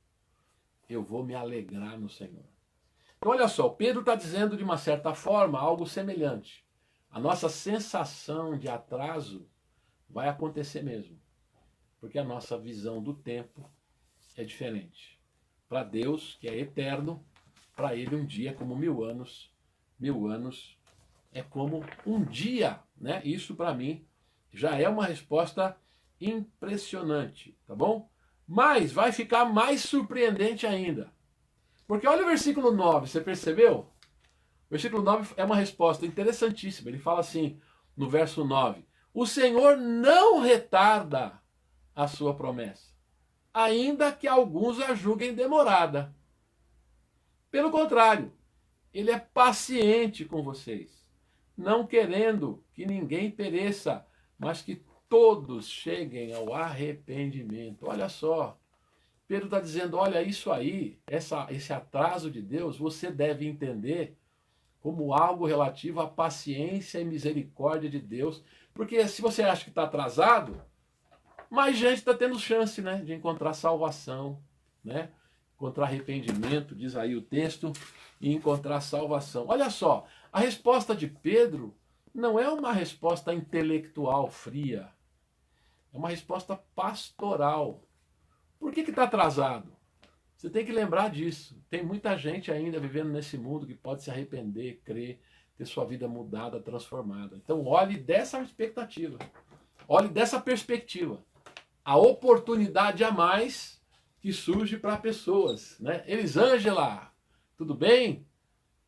[SPEAKER 1] eu vou me alegrar no Senhor. Então olha só, Pedro está dizendo de uma certa forma algo semelhante. A nossa sensação de atraso vai acontecer mesmo, porque a nossa visão do tempo é diferente. Para Deus, que é eterno, para ele um dia é como 1000 anos. 1000 anos é como um dia, né? Isso para mim já é uma resposta impressionante, tá bom? Mas vai ficar mais surpreendente ainda. Porque olha o versículo 9, você percebeu? O versículo 9 é uma resposta interessantíssima. Ele fala assim, no verso 9: o Senhor não retarda a sua promessa, ainda que alguns a julguem demorada. Pelo contrário, ele é paciente com vocês, não querendo que ninguém pereça, mas que todos cheguem ao arrependimento. Olha só, Pedro está dizendo, olha, isso aí, esse atraso de Deus, você deve entender como algo relativo à paciência e misericórdia de Deus. Porque se você acha que está atrasado, mais gente está tendo chance, né, de encontrar salvação, né? Encontrar arrependimento, diz aí o texto, e encontrar salvação. Olha só, a resposta de Pedro não é uma resposta intelectual fria, é uma resposta pastoral. Por que está atrasado? Você tem que lembrar disso. Tem muita gente ainda vivendo nesse mundo que pode se arrepender, crer, ter sua vida mudada, transformada. Então olhe dessa expectativa. Olhe dessa perspectiva. A oportunidade a mais que surge para pessoas, né? Elisângela, tudo bem?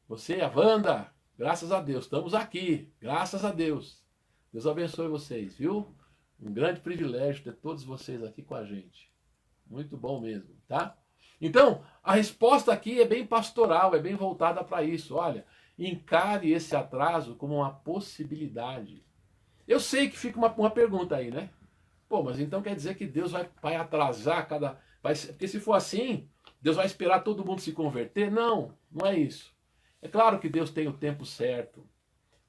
[SPEAKER 1] Você, a Wanda, graças a Deus, estamos aqui, graças a Deus. Deus abençoe vocês, viu? Um grande privilégio ter todos vocês aqui com a gente. Muito bom mesmo, tá? Então, a resposta aqui é bem pastoral, é bem voltada para isso. Olha, encare esse atraso como uma possibilidade. Eu sei que fica uma pergunta aí, né? Pô, mas então quer dizer que Deus vai atrasar cada... Porque se for assim, Deus vai esperar todo mundo se converter? Não, não é isso. É claro que Deus tem o tempo certo.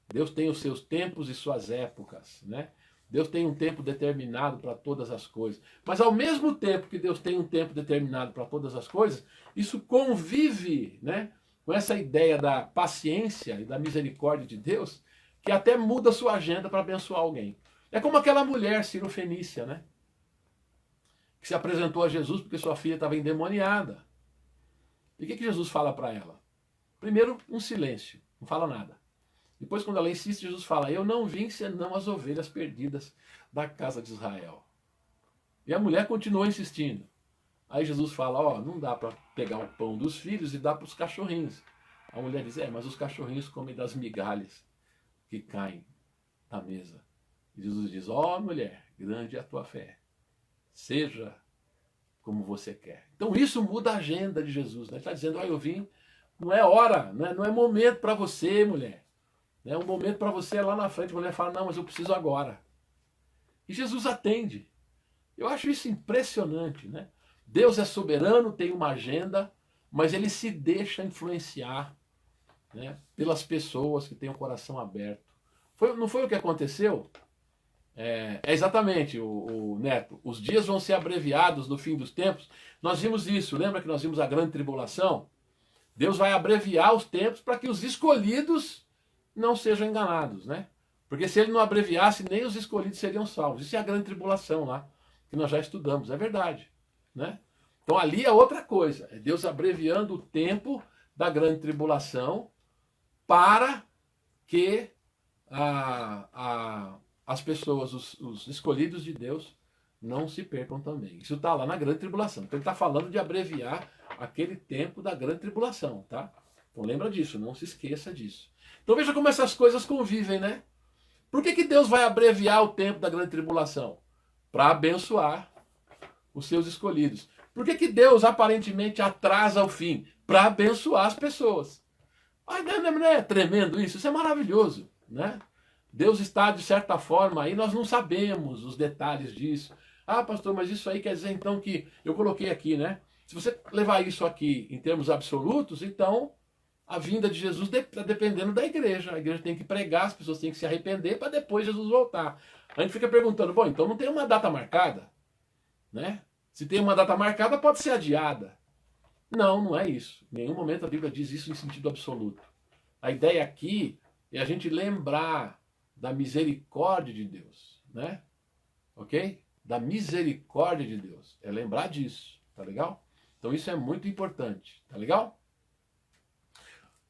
[SPEAKER 1] Deus tem os seus tempos e suas épocas, né? Deus tem um tempo determinado para todas as coisas. Mas ao mesmo tempo que Deus tem um tempo determinado para todas as coisas, isso convive, né, com essa ideia da paciência e da misericórdia de Deus, que até muda a sua agenda para abençoar alguém. É como aquela mulher cirofenícia, né? Que se apresentou a Jesus porque sua filha estava endemoniada. E o que Jesus fala para ela? Primeiro, um silêncio, não fala nada. Depois, quando ela insiste, Jesus fala, eu não vim senão as ovelhas perdidas da casa de Israel. E a mulher continuou insistindo. Aí Jesus fala, ó, não dá para pegar o pão dos filhos e dar para os cachorrinhos. A mulher diz, mas os cachorrinhos comem das migalhas que caem na mesa. E Jesus diz, ó mulher, grande é a tua fé. Seja como você quer. Então isso muda a agenda de Jesus. Né? Ele está dizendo, ó, eu vim, não é hora, não é momento para você, mulher. Né? Um momento para você é lá na frente. A mulher fala, não, mas eu preciso agora. E Jesus atende. Eu acho isso impressionante. Né? Deus é soberano, tem uma agenda, mas ele se deixa influenciar, né, pelas pessoas que têm o coração aberto. Não foi o que aconteceu? É exatamente, o Neto. Os dias vão ser abreviados no fim dos tempos. Nós vimos isso. Lembra que nós vimos a grande tribulação? Deus vai abreviar os tempos para que os escolhidos não sejam enganados, né? Porque se ele não abreviasse, nem os escolhidos seriam salvos. Isso é a grande tribulação lá, que nós já estudamos. É verdade, né? Então ali é outra coisa. É Deus abreviando o tempo da grande tribulação para que as pessoas, os escolhidos de Deus, não se percam também. Isso está lá na grande tribulação. Então ele está falando de abreviar aquele tempo da grande tribulação, tá? Então lembra disso, não se esqueça disso. Então veja como essas coisas convivem, né? Por que Deus vai abreviar o tempo da grande tribulação? Para abençoar os seus escolhidos. Por que Deus aparentemente atrasa o fim? Para abençoar as pessoas. Ai, não é tremendo isso? Isso é maravilhoso, né? Deus está, de certa forma, aí nós não sabemos os detalhes disso. Ah, pastor, mas isso aí quer dizer então que... Eu coloquei aqui, né? Se você levar isso aqui em termos absolutos, então a vinda de Jesus está dependendo da igreja. A igreja tem que pregar, as pessoas têm que se arrepender para depois Jesus voltar. A gente fica perguntando, bom, então não tem uma data marcada? Né? Se tem uma data marcada, pode ser adiada. Não, não é isso. Em nenhum momento a Bíblia diz isso em sentido absoluto. A ideia aqui é a gente lembrar da misericórdia de Deus, né? Ok? Da misericórdia de Deus. É lembrar disso, tá legal? Então isso é muito importante, tá legal?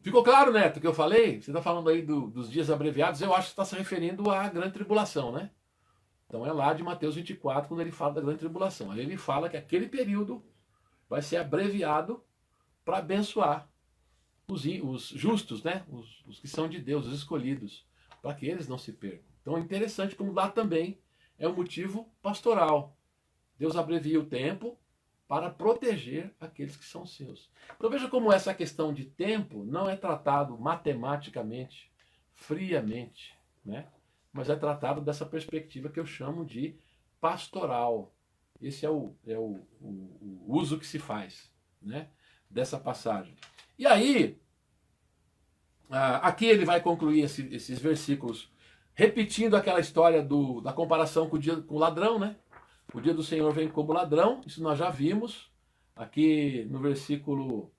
[SPEAKER 1] Ficou claro, Neto, o que eu falei? Você está falando aí dos dias abreviados, eu acho que está se referindo à grande tribulação, né? Então é lá de Mateus 24, quando ele fala da grande tribulação. Aí ele fala que aquele período vai ser abreviado para abençoar os justos, né? Os que são de Deus, os escolhidos, para que eles não se percam. Então é interessante como lá também é um motivo pastoral. Deus abrevia o tempo para proteger aqueles que são seus. Então veja como essa questão de tempo não é tratado matematicamente, friamente, né? Mas é tratado dessa perspectiva que eu chamo de pastoral. Esse é o uso que se faz, né, dessa passagem. E aí, aqui ele vai concluir esses versículos repetindo aquela história da comparação com o ladrão, né? O dia do Senhor vem como ladrão, isso nós já vimos aqui no versículo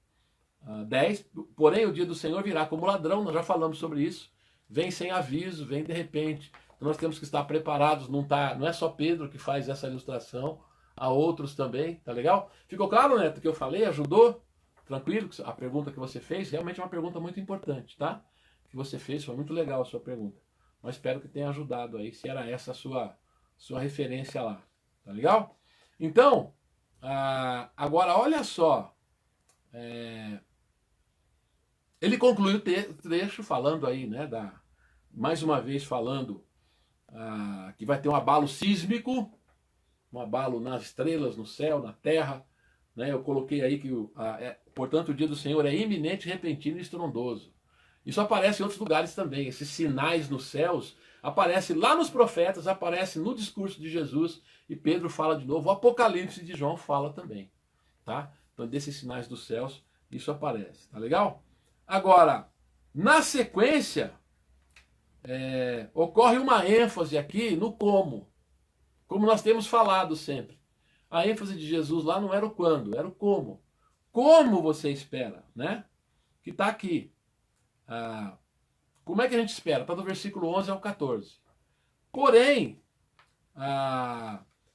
[SPEAKER 1] 10. Porém, o dia do Senhor virá como ladrão, nós já falamos sobre isso. Vem sem aviso, vem de repente. Então nós temos que estar preparados, não é só Pedro que faz essa ilustração, há outros também, tá legal? Ficou claro, Neto, o que eu falei? Ajudou? Tranquilo? A pergunta que você fez realmente é uma pergunta muito importante, tá? Que você fez, foi muito legal a sua pergunta. Mas espero que tenha ajudado aí, se era essa a sua referência lá. Tá legal? Então, agora olha só. Ele conclui o trecho falando aí, né? Mais uma vez falando que vai ter um abalo sísmico, um abalo nas estrelas, no céu, na terra. Né? Eu coloquei aí que, portanto, o dia do Senhor é iminente, repentino e estrondoso. Isso aparece em outros lugares também. Esses sinais nos céus aparecem lá nos profetas, aparece no discurso de Jesus, e Pedro fala de novo, o Apocalipse de João fala também. Tá? Então, desses sinais dos céus, isso aparece. Tá legal? Agora, na sequência, ocorre uma ênfase aqui no como. Como nós temos falado sempre. A ênfase de Jesus lá não era o quando, era o como. Como você espera, né? Que está aqui. Como é que a gente espera? Está do versículo 11 ao 14. Porém,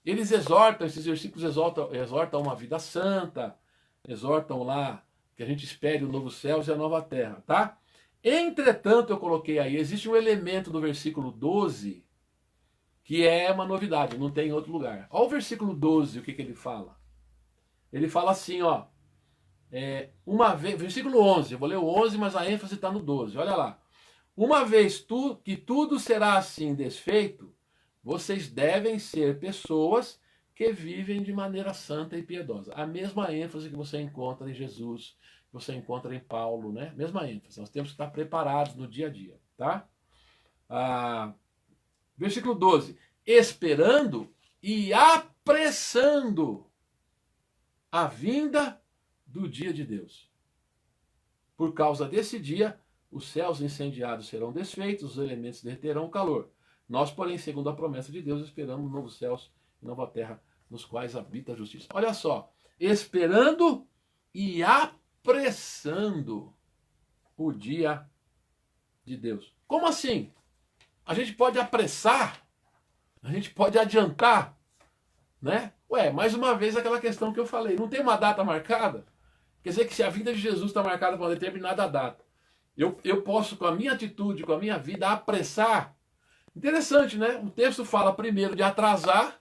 [SPEAKER 1] eles exortam, esses versículos exortam uma vida santa, exortam lá que a gente espere o novo céu e a nova terra, tá? Entretanto, eu coloquei aí, existe um elemento do versículo 12 que é uma novidade, não tem em outro lugar. Olha o versículo 12, o que ele fala. Ele fala assim, ó, versículo 11, eu vou ler o 11, mas a ênfase está no 12, olha lá. Uma vez que tudo será assim desfeito, vocês devem ser pessoas que vivem de maneira santa e piedosa. A mesma ênfase que você encontra em Jesus, que você encontra em Paulo, né? Mesma ênfase. Nós temos que estar preparados no dia a dia, tá? Versículo 12. Esperando e apressando a vinda do dia de Deus. Por causa desse dia, os céus incendiados serão desfeitos, os elementos derreterão o calor. Nós, porém, segundo a promessa de Deus, esperamos novos céus e nova terra, nos quais habita a justiça. Olha só, esperando e apressando o dia de Deus. Como assim? A gente pode apressar, a gente pode adiantar, né? Mais uma vez aquela questão que eu falei, não tem uma data marcada? Quer dizer que se a vinda de Jesus está marcada para uma determinada data, eu posso, com a minha atitude, com a minha vida, apressar. Interessante, né? O texto fala primeiro de atrasar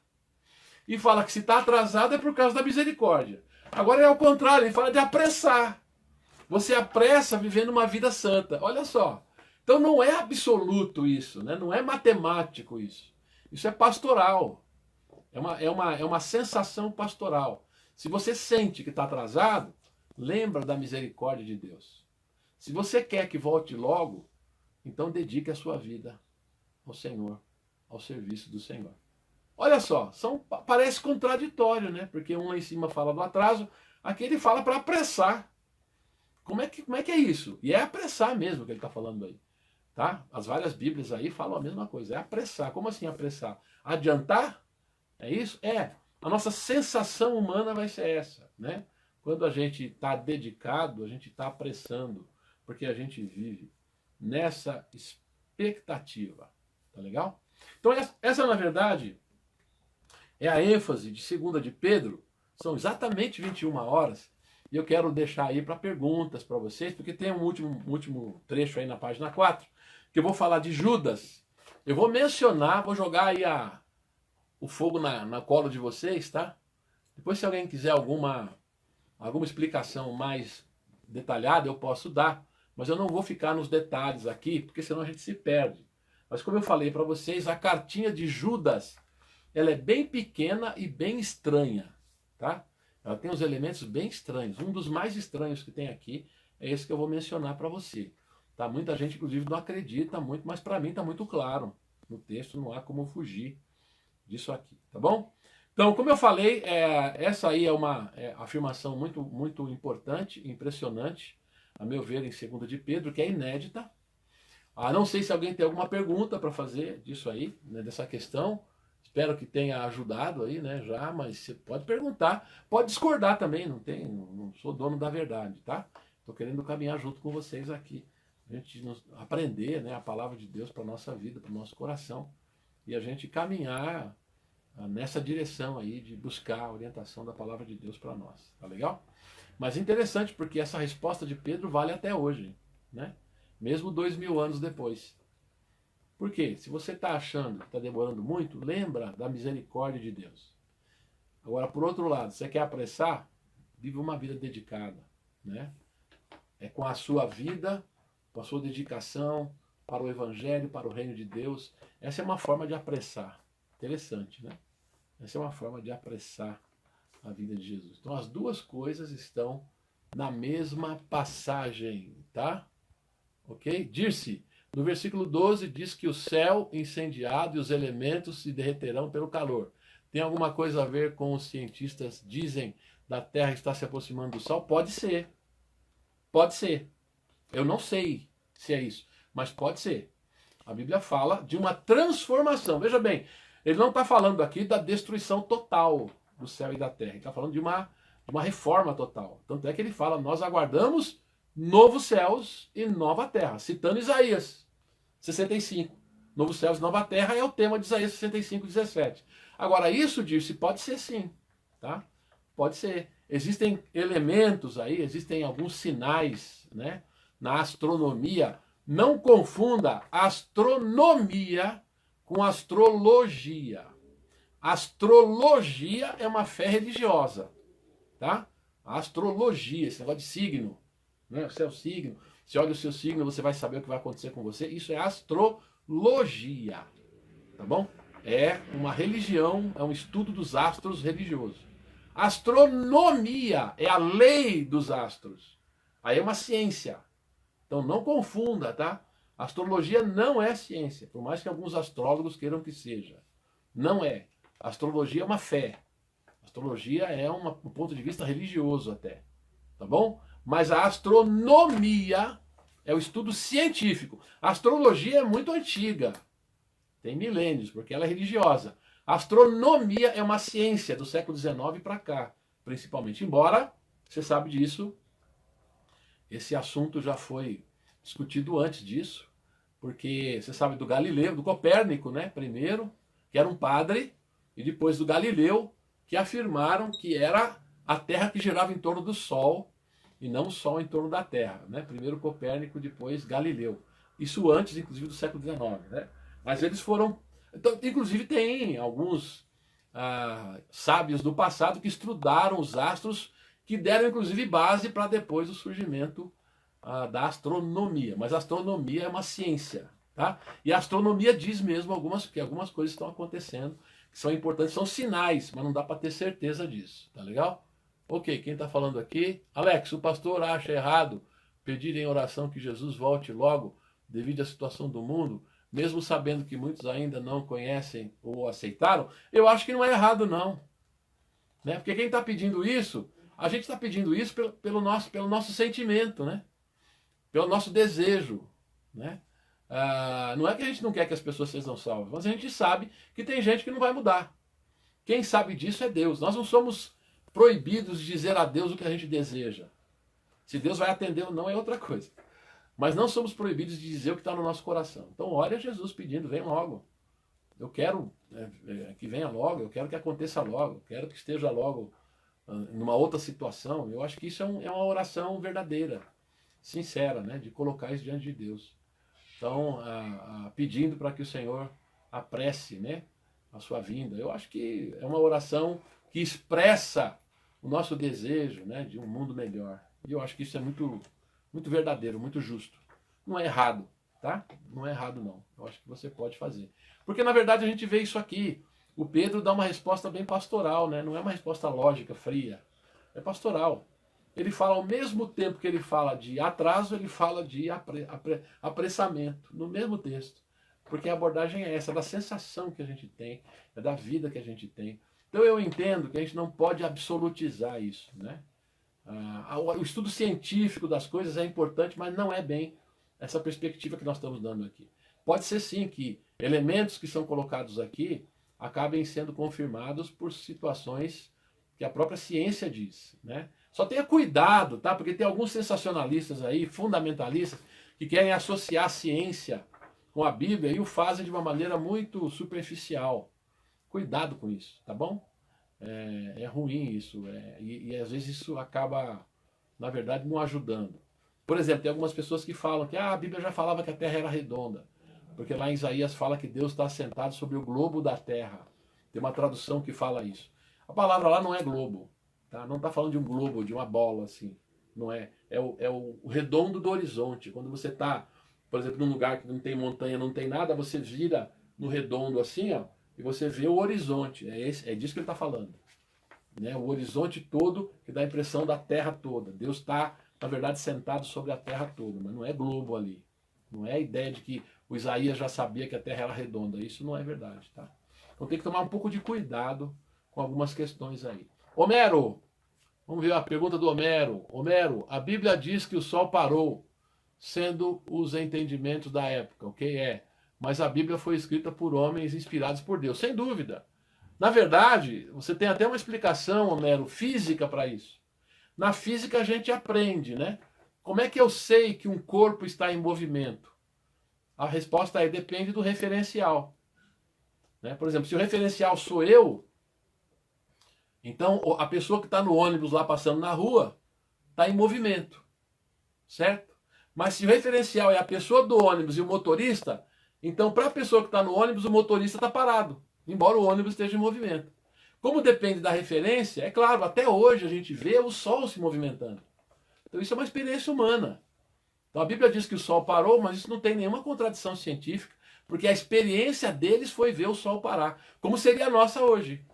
[SPEAKER 1] e fala que se está atrasado é por causa da misericórdia. Agora é ao contrário, ele fala de apressar. Você apressa vivendo uma vida santa. Olha só. Então não é absoluto isso, né? Não é matemático isso. Isso é pastoral. É uma sensação pastoral. Se você sente que está atrasado, lembra da misericórdia de Deus. Se você quer que volte logo, então dedique a sua vida ao Senhor, ao serviço do Senhor. Olha só, parece contraditório, né? Porque um lá em cima fala do atraso, aqui ele fala para apressar. Como é que é isso? E é apressar mesmo que ele está falando aí. Tá? As várias Bíblias aí falam a mesma coisa, é apressar. Como assim apressar? Adiantar? É isso? A nossa sensação humana vai ser essa, né? Quando a gente está dedicado, a gente está apressando, porque a gente vive nessa expectativa. Tá legal? Então essa na verdade é a ênfase de 2 de Pedro, são exatamente 21 horas, e eu quero deixar aí para perguntas para vocês, porque tem um último trecho aí na página 4, que eu vou falar de Judas. Eu vou mencionar, vou jogar aí o fogo na colo de vocês, tá? Depois, se alguém quiser alguma explicação mais detalhada eu posso dar, mas eu não vou ficar nos detalhes aqui, porque senão a gente se perde. Mas como eu falei para vocês, a cartinha de Judas, ela é bem pequena e bem estranha, tá? Ela tem uns elementos bem estranhos. Um dos mais estranhos que tem aqui é esse que eu vou mencionar para você. Tá? Muita gente, inclusive, não acredita muito, mas para mim está muito claro. No texto não há como fugir disso aqui, tá bom? Então, como eu falei, essa aí é uma afirmação muito, muito importante, impressionante, a meu ver, em 2 de Pedro, que é inédita. Não sei se alguém tem alguma pergunta para fazer disso aí, né, dessa questão. Espero que tenha ajudado aí, né, já, mas você pode perguntar, pode discordar também, não sou dono da verdade, tá? Estou querendo caminhar junto com vocês aqui, a gente aprender, né, a palavra de Deus para a nossa vida, para o nosso coração, e a gente caminhar nessa direção aí de buscar a orientação da palavra de Deus para nós, tá legal? Mas interessante porque essa resposta de Pedro vale até hoje, né? Mesmo 2000 anos depois. Por quê? Se você está achando que está demorando muito, lembra da misericórdia de Deus. Agora, por outro lado, você quer apressar? Vive uma vida dedicada, né? É com a sua vida, com a sua dedicação para o Evangelho, para o reino de Deus. Essa é uma forma de apressar. Interessante, né? Essa é uma forma de apressar a vida de Jesus. Então, as duas coisas estão na mesma passagem, tá? Ok? Dirce, no versículo 12, diz que o céu incendiado e os elementos se derreterão pelo calor. Tem alguma coisa a ver com os cientistas dizem da Terra estar se aproximando do Sol? Pode ser. Pode ser. Eu não sei se é isso, mas pode ser. A Bíblia fala de uma transformação. Veja bem, ele não está falando aqui da destruição total do céu e da terra. Ele está falando de uma reforma total. Tanto é que ele fala, nós aguardamos novos céus e nova terra. Citando Isaías 65. Novos céus e nova terra é o tema de Isaías 65, 17. Agora, isso, disse, pode ser sim. Tá? Pode ser. Existem elementos aí, existem alguns sinais, né, na astronomia. Não confunda astronomia com astrologia. Astrologia é uma fé religiosa, tá? A astrologia, esse negócio de signo, né? O seu signo, você olha o seu signo, você vai saber o que vai acontecer com você. Isso é astrologia, tá bom? É uma religião, é um estudo dos astros religioso. Astronomia é a lei dos astros. Aí é uma ciência. Então não confunda, tá? Astrologia não é ciência, por mais que alguns astrólogos queiram que seja. Não é. Astrologia é uma fé. Astrologia é um ponto de vista religioso até. Tá bom? Mas a astronomia é o estudo científico. A astrologia é muito antiga. Tem milênios, porque ela é religiosa. A astronomia é uma ciência do século XIX para cá, principalmente. Embora, você sabe disso, esse assunto já foi discutido antes disso, porque você sabe do Galileu, do Copérnico, né? Primeiro, que era um padre, e depois do Galileu, que afirmaram que era a Terra que girava em torno do Sol, e não o Sol em torno da Terra, né? Primeiro Copérnico, depois Galileu. Isso antes, inclusive, do século XIX, né? Mas eles foram... Então, inclusive, tem alguns sábios do passado que estudaram os astros, que deram, inclusive, base para depois o surgimento da astronomia. Mas a astronomia é uma ciência, tá? E a astronomia diz mesmo que algumas coisas estão acontecendo, que são importantes, são sinais, mas não dá para ter certeza disso, tá legal? Ok, quem está falando aqui? Alex, o pastor acha errado pedir em oração que Jesus volte logo, devido à situação do mundo, mesmo sabendo que muitos ainda não conhecem ou aceitaram? Eu acho que não é errado, não. Né? Porque quem está pedindo isso, a gente está pedindo isso pelo nosso sentimento, né? Pelo nosso desejo, né? Não é que a gente não quer que as pessoas sejam salvas, mas a gente sabe que tem gente que não vai mudar. Quem sabe disso é Deus. Nós não somos proibidos de dizer a Deus o que a gente deseja. Se Deus vai atender ou não é outra coisa. Mas não somos proibidos de dizer o que está no nosso coração. Então olha Jesus pedindo, vem logo. Eu quero que venha logo, eu quero que aconteça logo, eu quero que esteja logo numa outra situação. Eu acho que isso é uma oração verdadeira, sincera, né, de colocar isso diante de Deus. Então, pedindo para que o Senhor apresse, né, a sua vinda. Eu acho que é uma oração que expressa o nosso desejo, né, de um mundo melhor. E eu acho que isso é muito, muito verdadeiro, muito justo. Não é errado, tá? Não é errado, não. Eu acho que você pode fazer. Porque, na verdade, a gente vê isso aqui. O Pedro dá uma resposta bem pastoral, né? Não é uma resposta lógica, fria. É pastoral. Ele fala, ao mesmo tempo que ele fala de atraso, ele fala de apressamento, no mesmo texto. Porque a abordagem é essa, da sensação que a gente tem, é da vida que a gente tem. Então eu entendo que a gente não pode absolutizar isso, né? O estudo científico das coisas é importante, mas não é bem essa perspectiva que nós estamos dando aqui. Pode ser sim que elementos que são colocados aqui acabem sendo confirmados por situações que a própria ciência diz, né? Só tenha cuidado, tá? Porque tem alguns sensacionalistas aí, fundamentalistas, que querem associar a ciência com a Bíblia e o fazem de uma maneira muito superficial. Cuidado com isso, tá bom? É ruim isso. E às vezes isso acaba, na verdade, não ajudando. Por exemplo, tem algumas pessoas que falam que a Bíblia já falava que a Terra era redonda. Porque lá em Isaías fala que Deus está sentado sobre o globo da Terra. Tem uma tradução que fala isso. A palavra lá não é globo. Tá? Não está falando de um globo, de uma bola assim. Não é. É o redondo do horizonte. Quando você está, por exemplo, num lugar que não tem montanha, não tem nada, você vira no redondo assim, ó, e você vê o horizonte. É disso que ele está falando. Né? O horizonte todo que dá a impressão da terra toda. Deus está, na verdade, sentado sobre a terra toda, mas não é globo ali. Não é a ideia de que o Isaías já sabia que a terra era redonda. Isso não é verdade. Tá? Então tem que tomar um pouco de cuidado com algumas questões aí. Homero, vamos ver a pergunta do Homero. Homero, a Bíblia diz que o sol parou, sendo os entendimentos da época, ok? Mas a Bíblia foi escrita por homens inspirados por Deus, sem dúvida. Na verdade, você tem até uma explicação, Homero, física para isso. Na física a gente aprende, né? Como é que eu sei que um corpo está em movimento? A resposta é depende do referencial. Né? Por exemplo, se o referencial sou eu, então a pessoa que está no ônibus lá passando na rua está em movimento, certo? Mas se o referencial é a pessoa do ônibus e o motorista, então para a pessoa que está no ônibus, o motorista está parado, embora o ônibus esteja em movimento. Como depende da referência, é claro, até hoje a gente vê o Sol se movimentando. Então isso é uma experiência humana. Então a Bíblia diz que o Sol parou, mas isso não tem nenhuma contradição científica, porque a experiência deles foi ver o Sol parar, como seria a nossa hoje.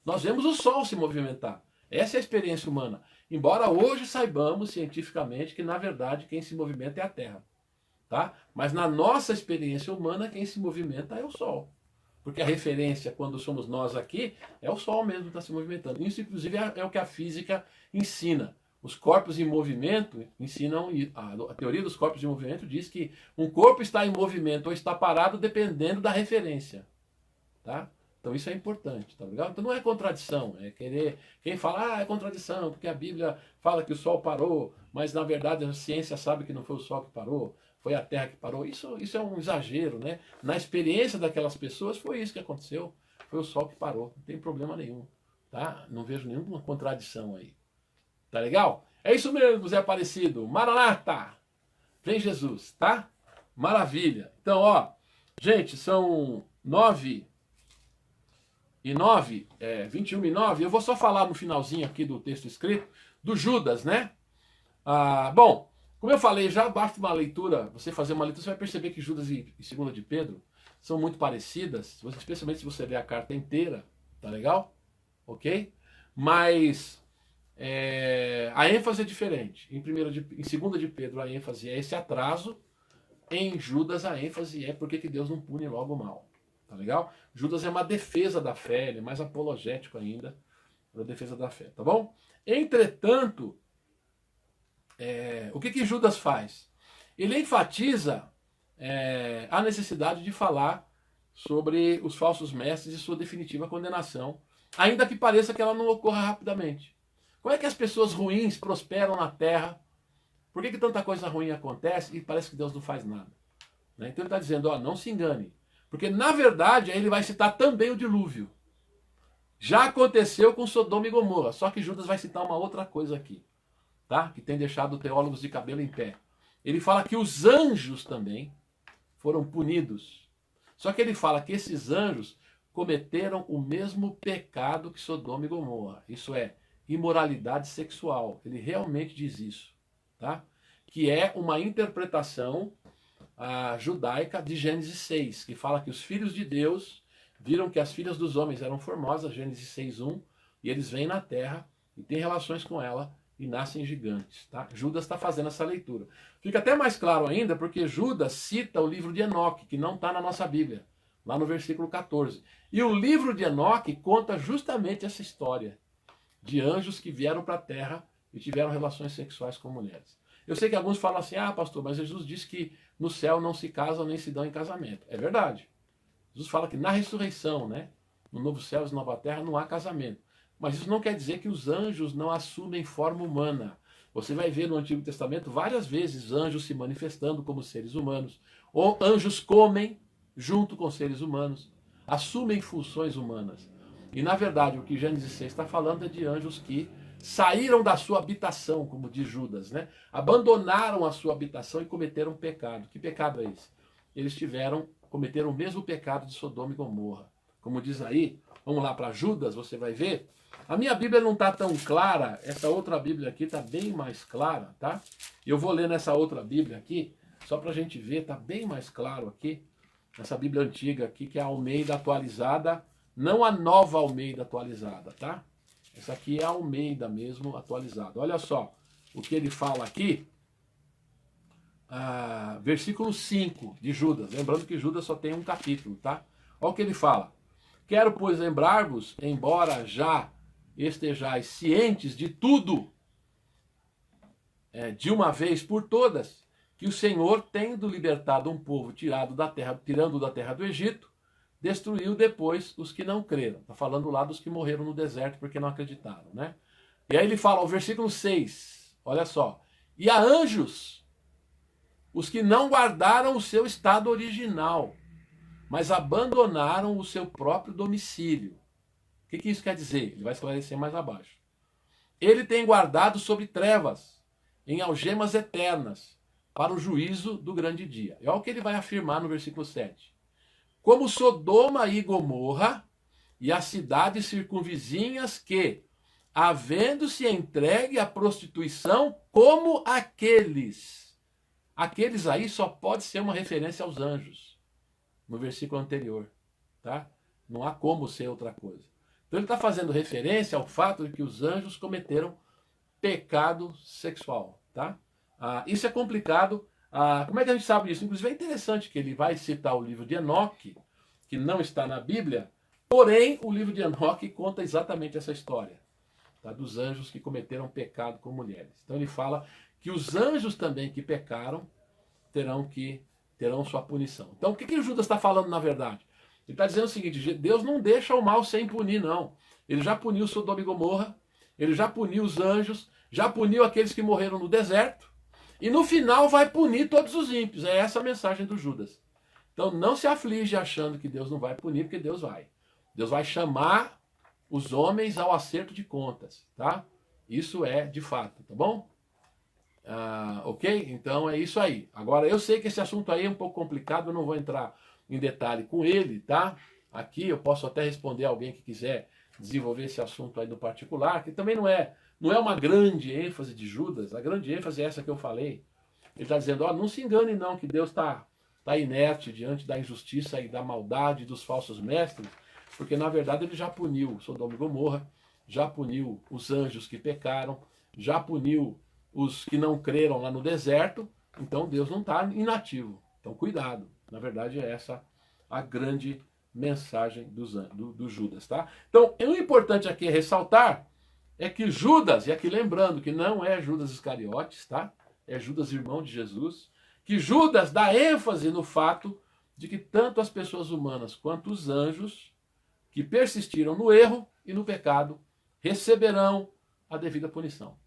[SPEAKER 1] Nós vemos o Sol se movimentar. Essa é a experiência humana. Embora hoje saibamos cientificamente que, na verdade, quem se movimenta é a Terra. Tá? Mas na nossa experiência humana, quem se movimenta é o Sol. Porque a referência, quando somos nós aqui, é o Sol mesmo que está se movimentando. Isso, inclusive, é o que a física ensina. Os corpos em movimento ensinam. A teoria dos corpos em movimento diz que um corpo está em movimento ou está parado dependendo da referência. Tá? Então isso é importante, tá legal? Então não é contradição, é querer. Quem fala, é contradição, porque a Bíblia fala que o Sol parou, mas na verdade a ciência sabe que não foi o Sol que parou, foi a Terra que parou. Isso é um exagero, né? Na experiência daquelas pessoas foi isso que aconteceu, foi o Sol que parou, não tem problema nenhum, tá? Não vejo nenhuma contradição aí. Tá legal? É isso mesmo, Zé Aparecido. Maranata! Vem Jesus, tá? Maravilha. Então, ó, gente, são 21:09, eu vou só falar no finalzinho aqui do texto escrito, do Judas, né? Bom, como eu falei, já basta uma leitura, você fazer uma leitura, você vai perceber que Judas e 2 de Pedro são muito parecidas, especialmente se você ler a carta inteira, tá legal? Ok? Mas a ênfase é diferente. Em 2 de Pedro a ênfase é esse atraso, em Judas a ênfase é porque que Deus não pune logo o mal. Tá legal? Judas é uma defesa da fé, ele é mais apologético ainda da defesa da fé, tá bom? Entretanto, o que Judas faz? Ele enfatiza a necessidade de falar sobre os falsos mestres e sua definitiva condenação, ainda que pareça que ela não ocorra rapidamente. Como é que as pessoas ruins prosperam na terra? Por que tanta coisa ruim acontece e parece que Deus não faz nada? Né? Então ele está dizendo, ó, não se engane. Porque, na verdade, aí ele vai citar também o dilúvio. Já aconteceu com Sodoma e Gomorra, só que Judas vai citar uma outra coisa aqui, tá? Que tem deixado teólogos de cabelo em pé. Ele fala que os anjos também foram punidos. Só que ele fala que esses anjos cometeram o mesmo pecado que Sodoma e Gomorra. Isso é, imoralidade sexual. Ele realmente diz isso. tá? Que é uma interpretação judaica de Gênesis 6, que fala que os filhos de Deus viram que as filhas dos homens eram formosas, Gênesis 6:1, e eles vêm na terra e têm relações com ela e nascem gigantes. Tá? Judas está fazendo essa leitura. Fica até mais claro ainda porque Judas cita o livro de Enoque, que não está na nossa Bíblia, lá no versículo 14. E o livro de Enoque conta justamente essa história de anjos que vieram para a terra e tiveram relações sexuais com mulheres. Eu sei que alguns falam assim, pastor, mas Jesus disse que no céu não se casam nem se dão em casamento. É verdade. Jesus fala que na ressurreição, né, no novo céu e nova terra, não há casamento. Mas isso não quer dizer que os anjos não assumem forma humana. Você vai ver no Antigo Testamento várias vezes anjos se manifestando como seres humanos. Ou anjos comem junto com seres humanos. Assumem funções humanas. E na verdade o que Gênesis 6 está falando é de anjos que saíram da sua habitação, como diz Judas, né? Abandonaram a sua habitação e cometeram pecado. Que pecado é esse? Eles cometeram o mesmo pecado de Sodoma e Gomorra. Como diz aí, vamos lá para Judas, você vai ver. A minha Bíblia não está tão clara, essa outra Bíblia aqui está bem mais clara, tá? Eu vou ler nessa outra Bíblia aqui, só para a gente ver, está bem mais claro aqui. Essa Bíblia antiga aqui, que é a Almeida atualizada, não a nova Almeida atualizada, tá? Essa aqui é a Almeida mesmo atualizada. Olha só o que ele fala aqui, versículo 5 de Judas. Lembrando que Judas só tem um capítulo, tá? Olha o que ele fala. Quero, pois, lembrar-vos, embora já estejais cientes de tudo, de uma vez por todas, que o Senhor, tendo libertado um povo tirando da terra do Egito, destruiu depois os que não creram. Está falando lá dos que morreram no deserto porque não acreditaram, né? E aí ele fala, o versículo 6, olha só. E a anjos, os que não guardaram o seu estado original, mas abandonaram o seu próprio domicílio. O que isso quer dizer? Ele vai esclarecer mais abaixo. Ele tem guardado sobre trevas, em algemas eternas, para o juízo do grande dia. É o que ele vai afirmar no versículo 7. Como Sodoma e Gomorra e as cidades circunvizinhas que, havendo-se entregue à prostituição como aqueles. Aqueles aí só pode ser uma referência aos anjos, no versículo anterior. Tá? Não há como ser outra coisa. Então ele está fazendo referência ao fato de que os anjos cometeram pecado sexual. Tá? Isso é complicado. Como é que a gente sabe disso? Inclusive é interessante que ele vai citar o livro de Enoque, que não está na Bíblia, porém o livro de Enoque conta exatamente essa história, tá? Dos anjos que cometeram pecado com mulheres. Então ele fala que os anjos também que pecaram terão sua punição. Então o que o Judas está falando na verdade? Ele está dizendo o seguinte, Deus não deixa o mal sem punir, não. Ele já puniu Sodoma e Gomorra, ele já puniu os anjos, já puniu aqueles que morreram no deserto, e no final vai punir todos os ímpios. É essa a mensagem do Judas. Então não se aflige achando que Deus não vai punir, porque Deus vai. Deus vai chamar os homens ao acerto de contas, tá? Isso é de fato, tá bom? Ok? Então é isso aí. Agora eu sei que esse assunto aí é um pouco complicado, eu não vou entrar em detalhe com ele, tá? Aqui eu posso até responder a alguém que quiser desenvolver esse assunto aí no particular, que também não é uma grande ênfase de Judas, a grande ênfase é essa que eu falei. Ele está dizendo, não se engane não, que Deus está inerte diante da injustiça e da maldade dos falsos mestres, porque na verdade ele já puniu Sodoma e Gomorra, já puniu os anjos que pecaram, já puniu os que não creram lá no deserto, então Deus não está inativo. Então cuidado, na verdade é essa a grande mensagem do Judas, tá? Então o importante aqui é ressaltar é que Judas, e aqui lembrando que não é Judas Iscariotes, tá? É Judas, irmão de Jesus, que Judas dá ênfase no fato de que tanto as pessoas humanas quanto os anjos que persistiram no erro e no pecado receberão a devida punição,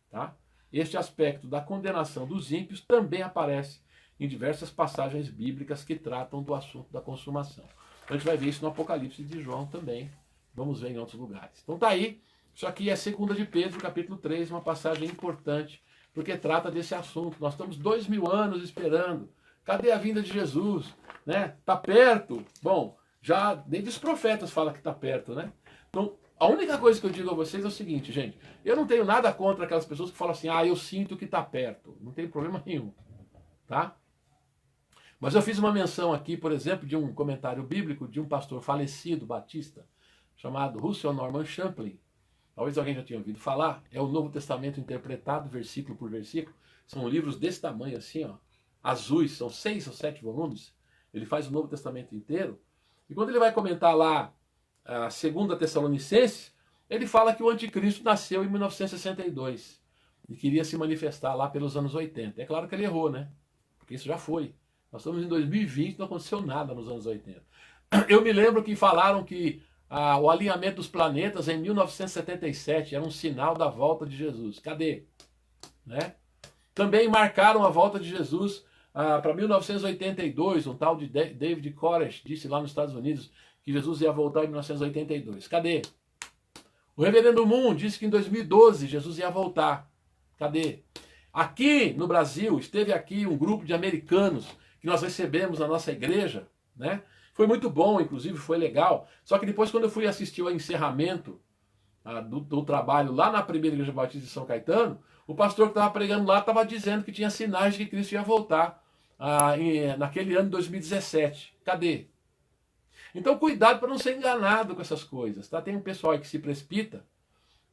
[SPEAKER 1] tá? Este aspecto da condenação dos ímpios também aparece em diversas passagens bíblicas que tratam do assunto da consumação. Então a gente vai ver isso no Apocalipse de João também, vamos ver em outros lugares. Então tá aí. Isso aqui é 2 de Pedro, capítulo 3, uma passagem importante, porque trata desse assunto. Nós estamos 2000 anos esperando. Cadê a vinda de Jesus? Né? Tá perto? Bom, já desde os profetas fala que está perto, né? Então, a única coisa que eu digo a vocês é o seguinte, gente. Eu não tenho nada contra aquelas pessoas que falam assim, ah, eu sinto que está perto. Não tem problema nenhum, tá? Mas eu fiz uma menção aqui, por exemplo, de um comentário bíblico de um pastor falecido, batista, chamado Russell Norman Champlin. Talvez alguém já tenha ouvido falar. É o Novo Testamento interpretado, versículo por versículo. São livros desse tamanho assim, ó, azuis, são 6 ou 7 volumes. Ele faz o Novo Testamento inteiro. E quando ele vai comentar lá a 2 Tessalonicenses, ele fala que o anticristo nasceu em 1962 e queria se manifestar lá pelos anos 80. É claro que ele errou, né? Porque isso já foi. Nós estamos em 2020, não aconteceu nada nos anos 80. Eu me lembro que falaram que o alinhamento dos planetas em 1977 era um sinal da volta de Jesus. Cadê? Né? Também marcaram a volta de Jesus para 1982. Um tal de David Koresh disse lá nos Estados Unidos que Jesus ia voltar em 1982. Cadê? O reverendo Moon disse que em 2012 Jesus ia voltar. Cadê? Aqui no Brasil, esteve aqui um grupo de americanos que nós recebemos na nossa igreja, né? Foi muito bom, inclusive foi legal. Só que depois, quando eu fui assistir ao encerramento do trabalho lá na primeira igreja batista de São Caetano, o pastor que estava pregando lá estava dizendo que tinha sinais de que Cristo ia voltar naquele ano de 2017. Cadê? Então, cuidado para não ser enganado com essas coisas, tá? Tem um pessoal aí que se precipita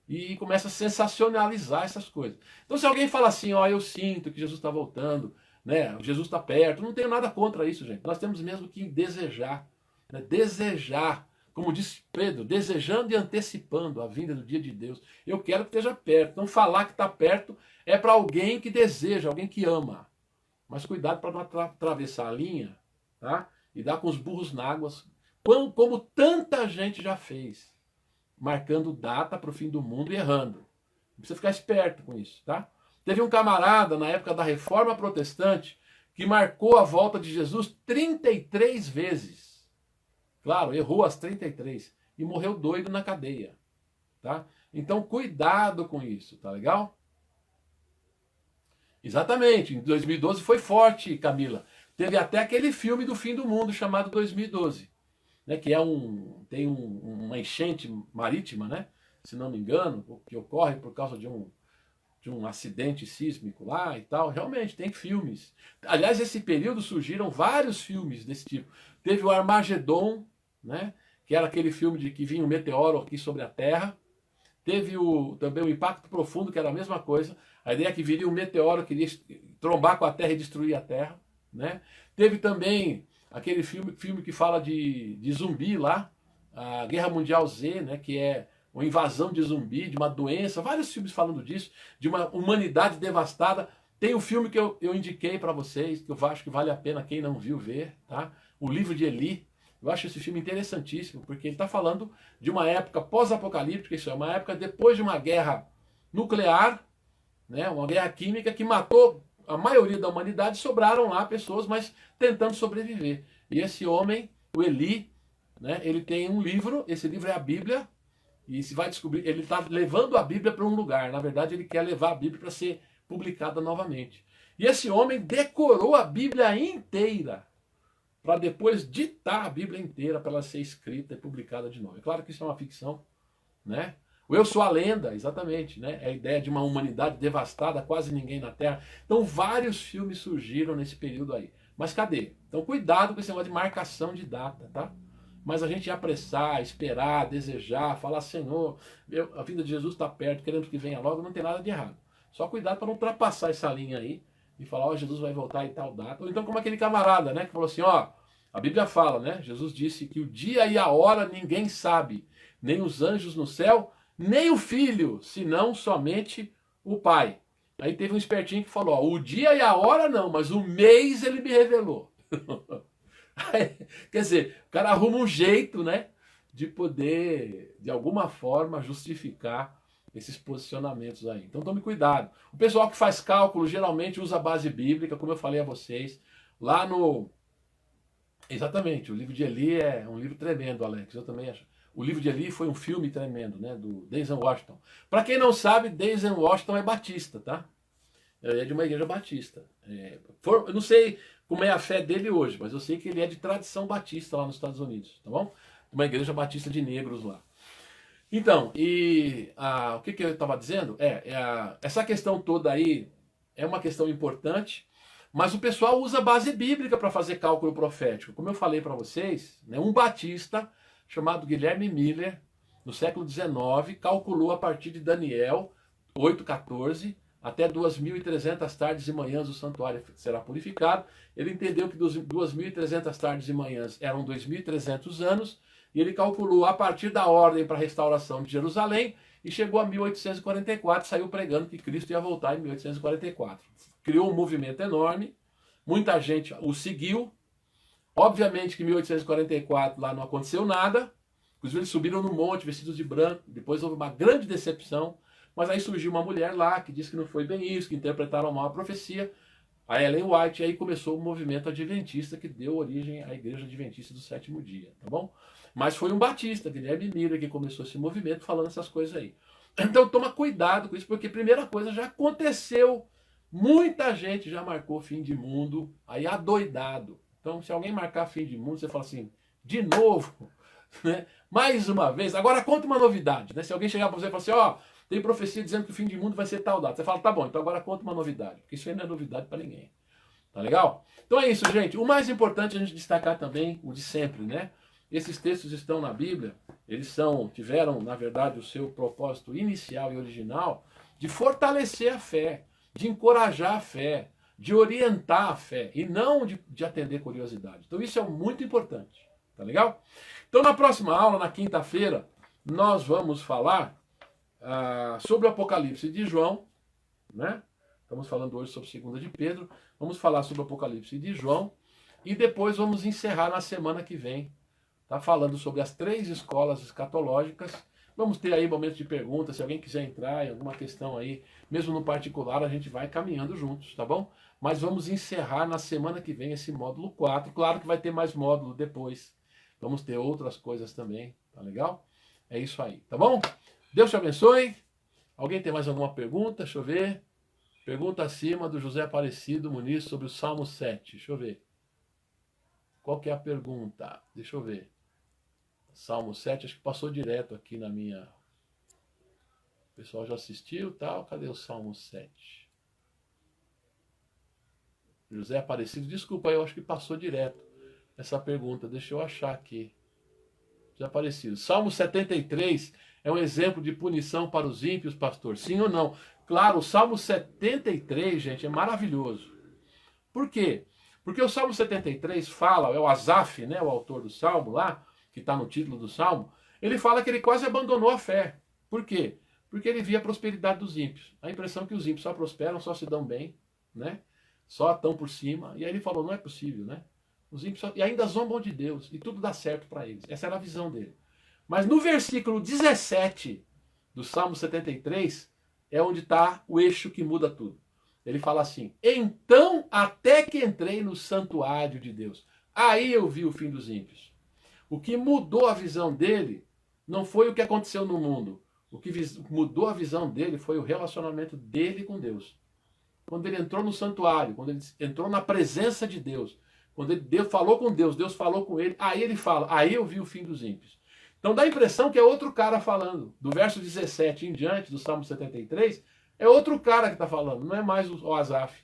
[SPEAKER 1] e começa a sensacionalizar essas coisas. Então, se alguém fala assim, ó, eu sinto que Jesus está voltando, né? Jesus está perto, não tenho nada contra isso, gente. Nós temos mesmo que desejar, né? Desejar, como disse Pedro, desejando e antecipando a vinda do dia de Deus. Eu quero que esteja perto. Então, falar que está perto é para alguém que deseja, alguém que ama. Mas cuidado para não atravessar a linha, tá? E dar com os burros na água, como tanta gente já fez, marcando data para o fim do mundo e errando. Precisa ficar esperto com isso, tá? Teve um camarada na época da Reforma Protestante que marcou a volta de Jesus 33 vezes. Claro, errou as 33 e morreu doido na cadeia, tá? Então cuidado com isso, tá legal? Exatamente, em 2012 foi forte, Camila. Teve até aquele filme do fim do mundo chamado 2012. Né, que tem uma enchente marítima, né, se não me engano, que ocorre por causa de um acidente sísmico lá e tal. Realmente, tem filmes. Aliás, nesse período surgiram vários filmes desse tipo. Teve o Armagedon, né, que era aquele filme de que vinha um meteoro aqui sobre a Terra. Teve também o Impacto Profundo, que era a mesma coisa. A ideia é que viria um meteoro que iria trombar com a Terra e destruir a Terra. Né? Teve também aquele filme que fala de zumbi lá, a Guerra Mundial Z, né, que é uma invasão de zumbi, de uma doença, vários filmes falando disso, de uma humanidade devastada. Tem um filme que eu indiquei para vocês, que eu acho que vale a pena quem não viu ver, tá? O Livro de Eli. Eu acho esse filme interessantíssimo, porque ele está falando de uma época pós-apocalíptica, isso é uma época depois de uma guerra nuclear, né, uma guerra química que matou a maioria da humanidade, sobraram lá pessoas, mas tentando sobreviver. E esse homem, o Eli, né, ele tem um livro, esse livro é a Bíblia, e se vai descobrir, ele está levando a Bíblia para um lugar. Na verdade, ele quer levar a Bíblia para ser publicada novamente. E esse homem decorou a Bíblia inteira, para depois ditar a Bíblia inteira para ela ser escrita e publicada de novo. É claro que isso é uma ficção, né? O Eu Sou a Lenda, exatamente, né? É a ideia de uma humanidade devastada, quase ninguém na Terra. Então vários filmes surgiram nesse período aí. Mas cadê? Então cuidado com esse negócio de marcação de data, tá? Mas a gente apressar, esperar, desejar, falar, Senhor, a vida de Jesus está perto, queremos que venha logo, não tem nada de errado. Só cuidado para não ultrapassar essa linha aí e falar, ó, Jesus vai voltar em tal data. Ou então como aquele camarada, né, que falou assim, ó, a Bíblia fala, né? Jesus disse que o dia e a hora ninguém sabe, nem os anjos no céu, nem o filho, senão somente o pai. Aí teve um espertinho que falou, ó, o dia e a hora não, mas o mês ele me revelou. Aí, quer dizer, o cara arruma um jeito, né, de poder, de alguma forma, justificar esses posicionamentos aí. Então tome cuidado. O pessoal que faz cálculo geralmente usa a base bíblica, como eu falei a vocês, lá no... Exatamente, o livro de Eli é um livro tremendo, Alex, eu também acho. O livro de Eli foi um filme tremendo, né, do Denzel Washington. Para quem não sabe, Denzel Washington é batista, tá? Ele é de uma igreja batista. Eu não sei como é a fé dele hoje, mas eu sei que ele é de tradição batista lá nos Estados Unidos, tá bom? Uma igreja batista de negros lá. Então, o que eu estava dizendo? Essa questão toda aí é uma questão importante, mas o pessoal usa base bíblica para fazer cálculo profético. Como eu falei para vocês, né, um batista chamado Guilherme Miller, no século XIX, calculou a partir de Daniel 8,14 até 2.300 tardes e manhãs o santuário será purificado. Ele entendeu que 2.300 tardes e manhãs eram 2.300 anos, e ele calculou a partir da ordem para a restauração de Jerusalém e chegou a 1844, saiu pregando que Cristo ia voltar em 1844. Criou um movimento enorme, muita gente o seguiu. Obviamente que em 1844 lá não aconteceu nada, inclusive eles subiram no monte vestidos de branco, depois houve uma grande decepção, mas aí surgiu uma mulher lá que disse que não foi bem isso, que interpretaram mal a profecia, a Ellen White, e aí começou o movimento adventista que deu origem à Igreja Adventista do Sétimo Dia, tá bom? Mas foi um batista, Guilherme Miller, que começou esse movimento falando essas coisas aí. Então toma cuidado com isso, porque primeira coisa, já aconteceu, muita gente já marcou fim de mundo, aí adoidado. Então se alguém marcar fim de mundo, você fala assim, de novo, né? Mais uma vez, agora conta uma novidade, né? Se alguém chegar para você e falar assim, ó, tem profecia dizendo que o fim de mundo vai ser tal data. Você fala, tá bom, então agora conta uma novidade, porque isso aí não é novidade para ninguém. Tá legal? Então é isso, gente. O mais importante é a gente destacar também o de sempre, né? Esses textos estão na Bíblia, eles tiveram, na verdade, o seu propósito inicial e original de fortalecer a fé, de encorajar a fé, de orientar a fé, e não de atender curiosidade. Então isso é muito importante, tá legal? Então na próxima aula, na quinta-feira, nós vamos falar sobre o Apocalipse de João, né? Estamos falando hoje sobre 2 de Pedro, vamos falar sobre o Apocalipse de João, e depois vamos encerrar na semana que vem, tá? Falando sobre as 3 escolas escatológicas. Vamos ter aí momentos de perguntas, se alguém quiser entrar em alguma questão aí, mesmo no particular, a gente vai caminhando juntos, tá bom? Mas vamos encerrar na semana que vem esse módulo 4. Claro que vai ter mais módulo depois. Vamos ter outras coisas também, tá legal? É isso aí, tá bom? Deus te abençoe. Alguém tem mais alguma pergunta? Deixa eu ver. Pergunta acima do José Aparecido Muniz sobre o Salmo 7. Deixa eu ver. Qual que é a pergunta? Deixa eu ver. Salmo 7, acho que passou direto aqui na minha... O pessoal já assistiu, tal. Cadê o Salmo 7? José Aparecido, desculpa, eu acho que passou direto essa pergunta. Deixa eu achar aqui. José Aparecido. Salmo 73 é um exemplo de punição para os ímpios, pastor? Sim ou não? Claro, o Salmo 73, gente, é maravilhoso. Por quê? Porque o Salmo 73 fala, é o Asaf, né, o autor do Salmo lá, que está no título do Salmo, ele fala que ele quase abandonou a fé. Por quê? Porque ele via a prosperidade dos ímpios. A impressão que os ímpios só prosperam, só se dão bem, né? Só estão por cima. E aí ele falou, não é possível, né? Os ímpios e ainda zombam de Deus, e tudo dá certo para eles. Essa era a visão dele. Mas no versículo 17 do Salmo 73 é onde está o eixo que muda tudo. Ele fala assim, então até que entrei no santuário de Deus, aí eu vi o fim dos ímpios. O que mudou a visão dele não foi o que aconteceu no mundo. O que mudou a visão dele foi o relacionamento dele com Deus. Quando ele entrou no santuário, quando ele entrou na presença de Deus, quando ele falou com Deus, Deus falou com ele, aí ele fala, aí eu vi o fim dos ímpios. Então dá a impressão que é outro cara falando. Do verso 17 em diante, do Salmo 73, é outro cara que está falando, não é mais o Asaf.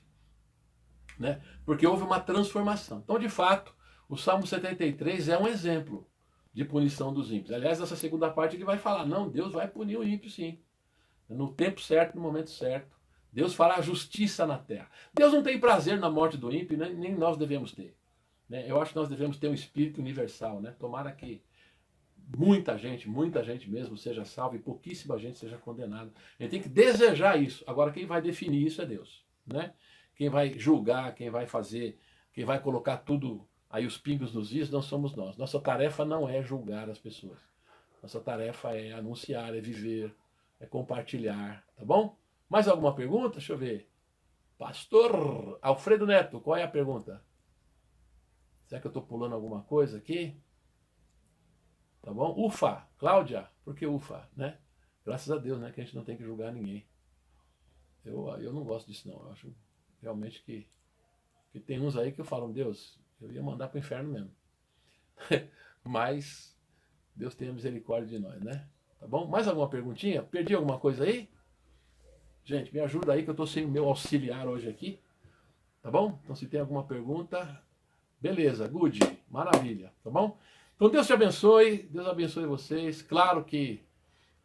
[SPEAKER 1] Né? Porque houve uma transformação. Então, de fato, o Salmo 73 é um exemplo de punição dos ímpios. Aliás, essa segunda parte que vai falar, não, Deus vai punir o ímpio sim. No tempo certo, no momento certo. Deus fará justiça na terra. Deus não tem prazer na morte do ímpio, né? Nem nós devemos ter. Né? Eu acho que nós devemos ter um espírito universal. Né? Tomara que muita gente mesmo seja salva e pouquíssima gente seja condenada. A gente tem que desejar isso. Agora, quem vai definir isso é Deus. Né? Quem vai julgar, quem vai fazer, quem vai colocar tudo aí os pingos nos is, não somos nós. Nossa tarefa não é julgar as pessoas. Nossa tarefa é anunciar, é viver, é compartilhar, tá bom? Mais alguma pergunta? Deixa eu ver. Pastor Alfredo Neto, qual é a pergunta? Será que eu estou pulando alguma coisa aqui? Tá bom? Ufa, Cláudia, por que ufa, né? Graças a Deus, né, que a gente não tem que julgar ninguém. Eu não gosto disso não, eu acho realmente que tem uns aí que eu falo, Deus, eu ia mandar para o inferno mesmo. Mas Deus tenha misericórdia de nós, né? Tá bom? Mais alguma perguntinha? Perdi alguma coisa aí? Gente, me ajuda aí que eu estou sem o meu auxiliar hoje aqui. Tá bom? Então se tem alguma pergunta, beleza, good, maravilha, tá bom? Então Deus te abençoe, Deus abençoe vocês. Claro que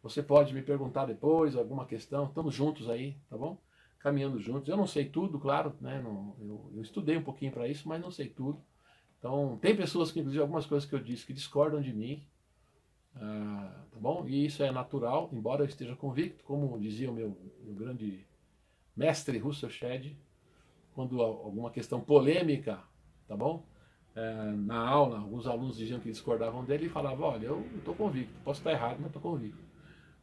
[SPEAKER 1] você pode me perguntar depois alguma questão, estamos juntos aí, tá bom? Caminhando juntos. Eu não sei tudo, claro, né? Eu estudei um pouquinho para isso, mas não sei tudo. Então, tem pessoas que, inclusive, algumas coisas que eu disse que discordam de mim, tá bom? E isso é natural, embora eu esteja convicto, como dizia o meu grande mestre Russell Shedd, quando alguma questão polêmica, tá bom? Na aula, alguns alunos diziam que discordavam dele e falavam, olha, eu estou convicto, posso estar errado, mas estou convicto.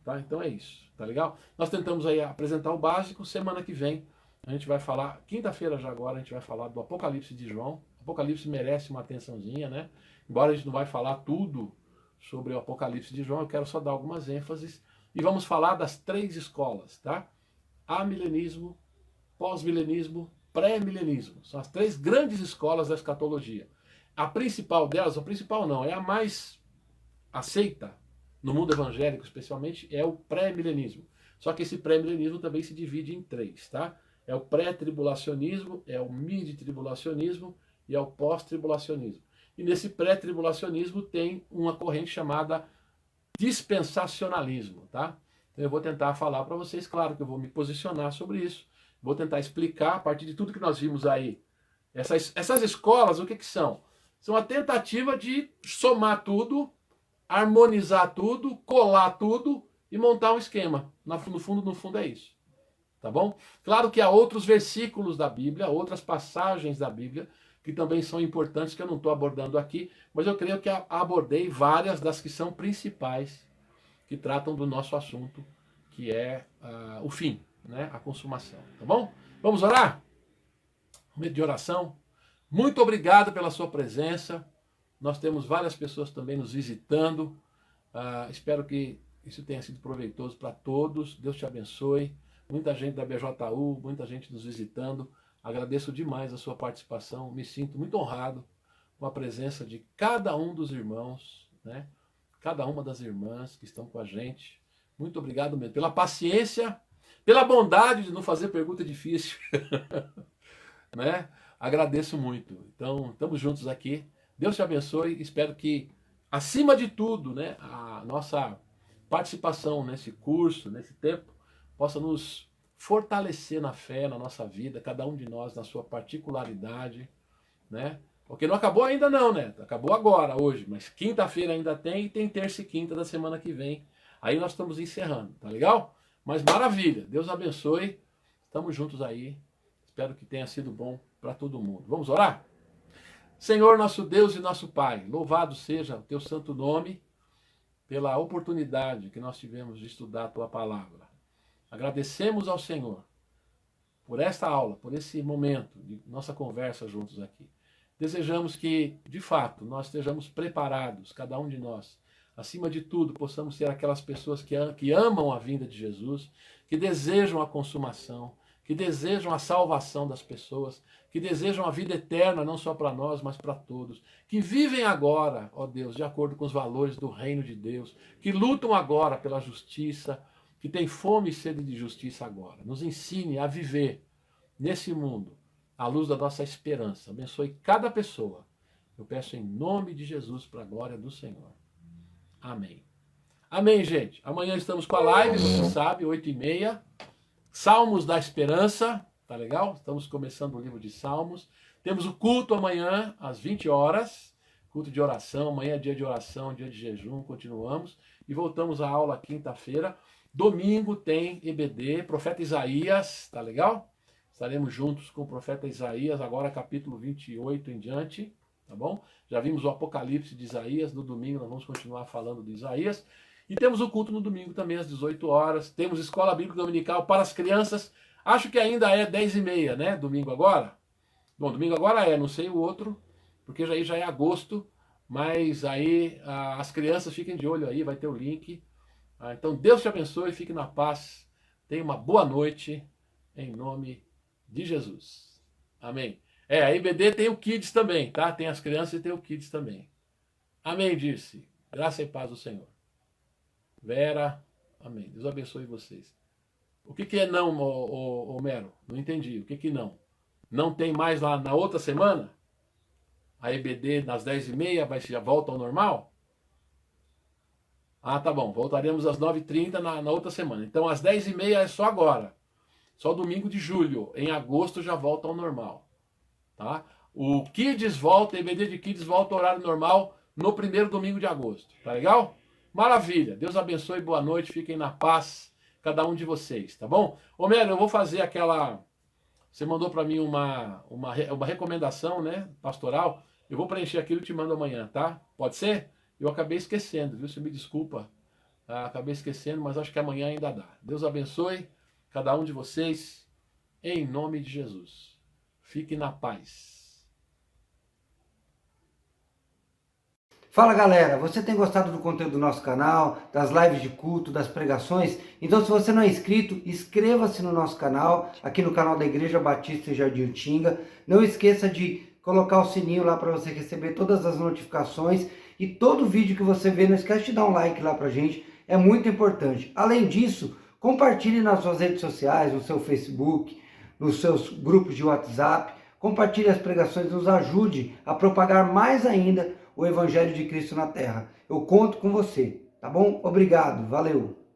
[SPEAKER 1] Tá? Então é isso, tá legal? Nós tentamos aí apresentar o básico, semana que vem a gente vai falar, quinta-feira já agora, a gente vai falar do Apocalipse de João. O Apocalipse merece uma atençãozinha, né? Embora a gente não vai falar tudo sobre o Apocalipse de João, eu quero só dar algumas ênfases. E vamos falar das 3 escolas, tá? Amilenismo, pós-milenismo, pré-milenismo. São as 3 grandes escolas da escatologia. A principal delas, a principal não, é a mais aceita no mundo evangélico especialmente, é o pré-milenismo. Só que esse pré-milenismo também se divide em 3, tá? É o pré-tribulacionismo, é o mid-tribulacionismo e é o pós-tribulacionismo. E nesse pré-tribulacionismo tem uma corrente chamada dispensacionalismo, tá? Então eu vou tentar falar para vocês, claro que eu vou me posicionar sobre isso, vou tentar explicar a partir de tudo que nós vimos aí. Essas escolas, o que são? São a tentativa de somar tudo, harmonizar tudo, colar tudo e montar um esquema. No fundo é isso. Tá bom? Claro que há outros versículos da Bíblia, outras passagens da Bíblia, que também são importantes, que eu não estou abordando aqui, mas eu creio que abordei várias das que são principais, que tratam do nosso assunto, que é o fim, né? A consumação. Tá bom? Vamos orar? Momento de oração. Muito obrigado pela sua presença. Nós temos várias pessoas também nos visitando. Espero que isso tenha sido proveitoso para todos. Deus te abençoe. Muita gente da BJU, muita gente nos visitando. Agradeço demais a sua participação. Me sinto muito honrado com a presença de cada um dos irmãos, né? Cada uma das irmãs que estão com a gente. Muito obrigado mesmo pela paciência, pela bondade de não fazer pergunta difícil. Né? Agradeço muito. Então, estamos juntos aqui. Deus te abençoe. Espero que, acima de tudo, né, a nossa participação nesse curso, nesse tempo, possa nos fortalecer na fé, na nossa vida, cada um de nós na sua particularidade, né? Porque não acabou ainda não, né? Acabou agora, hoje, mas quinta-feira ainda tem e tem terça e quinta da semana que vem. Aí nós estamos encerrando, tá legal? Mas maravilha, Deus abençoe. Estamos juntos aí. Espero que tenha sido bom para todo mundo. Vamos orar? Senhor, nosso Deus e nosso Pai, louvado seja o teu santo nome pela oportunidade que nós tivemos de estudar a tua palavra. Agradecemos ao Senhor por esta aula, por esse momento de nossa conversa juntos aqui. Desejamos que, de fato, nós estejamos preparados, cada um de nós. Acima de tudo, possamos ser aquelas pessoas que amam a vinda de Jesus, que desejam a consumação, que desejam a salvação das pessoas, que desejam a vida eterna, não só para nós, mas para todos, que vivem agora, ó Deus, de acordo com os valores do reino de Deus, que lutam agora pela justiça, que têm fome e sede de justiça agora. Nos ensine a viver nesse mundo, à luz da nossa esperança. Abençoe cada pessoa. Eu peço em nome de Jesus, para a glória do Senhor. Amém. Amém, gente. Amanhã estamos com a live, você sabe, 8h30. Salmos da Esperança, tá legal? Estamos começando o livro de Salmos. Temos o culto amanhã, às 20 horas. Culto de oração, amanhã é dia de oração, dia de jejum, continuamos. E voltamos à aula quinta-feira. Domingo tem EBD, Profeta Isaías, tá legal? Estaremos juntos com o Profeta Isaías, agora capítulo 28 em diante, tá bom? Já vimos o Apocalipse de Isaías, no domingo nós vamos continuar falando de Isaías. E temos o culto no domingo também, às 18 horas. Temos Escola Bíblica Dominical para as crianças. Acho que ainda é 10h30, né? Domingo agora. Bom, domingo agora não sei o outro, porque já é agosto. Mas aí as crianças fiquem de olho aí, vai ter o link. Então Deus te abençoe, fique na paz. Tenha uma boa noite, em nome de Jesus. Amém. A IBD tem o Kids também, tá? Tem as crianças e tem o Kids também. Amém, disse. Graça e paz do Senhor. Vera, amém. Deus abençoe vocês. O que é não, ô Mero? Não entendi. O que não? Não tem mais lá na outra semana? A EBD nas 10h30 já volta ao normal? Ah, tá bom. Voltaremos às 9h30 na outra semana. Então, às 10h30 é só agora. Só domingo de julho. Em agosto já volta ao normal. Tá? O Kids volta, EBD de Kids volta ao horário normal no primeiro domingo de agosto. Tá legal? Maravilha. Deus abençoe, boa noite. Fiquem na paz, cada um de vocês. Tá bom? Ô, Mero, eu vou fazer aquela... Você mandou para mim uma recomendação, né, pastoral. Eu vou preencher aquilo e te mando amanhã, tá? Pode ser? Eu acabei esquecendo, viu? Você me desculpa. Acabei esquecendo, mas acho que amanhã ainda dá. Deus abençoe cada um de vocês, em nome de Jesus. Fique na paz.
[SPEAKER 2] Fala galera, você tem gostado do conteúdo do nosso canal, das lives de culto, das pregações? Então se você não é inscrito, inscreva-se no nosso canal, aqui no canal da Igreja Batista em Jardim Utinga. Não esqueça de colocar o sininho lá para você receber todas as notificações. E todo vídeo que você vê, não esquece de dar um like lá pra gente, é muito importante. Além disso, compartilhe nas suas redes sociais, no seu Facebook, nos seus grupos de WhatsApp. Compartilhe as pregações, nos ajude a propagar mais ainda o Evangelho de Cristo na Terra. Eu conto com você, tá bom? Obrigado, valeu!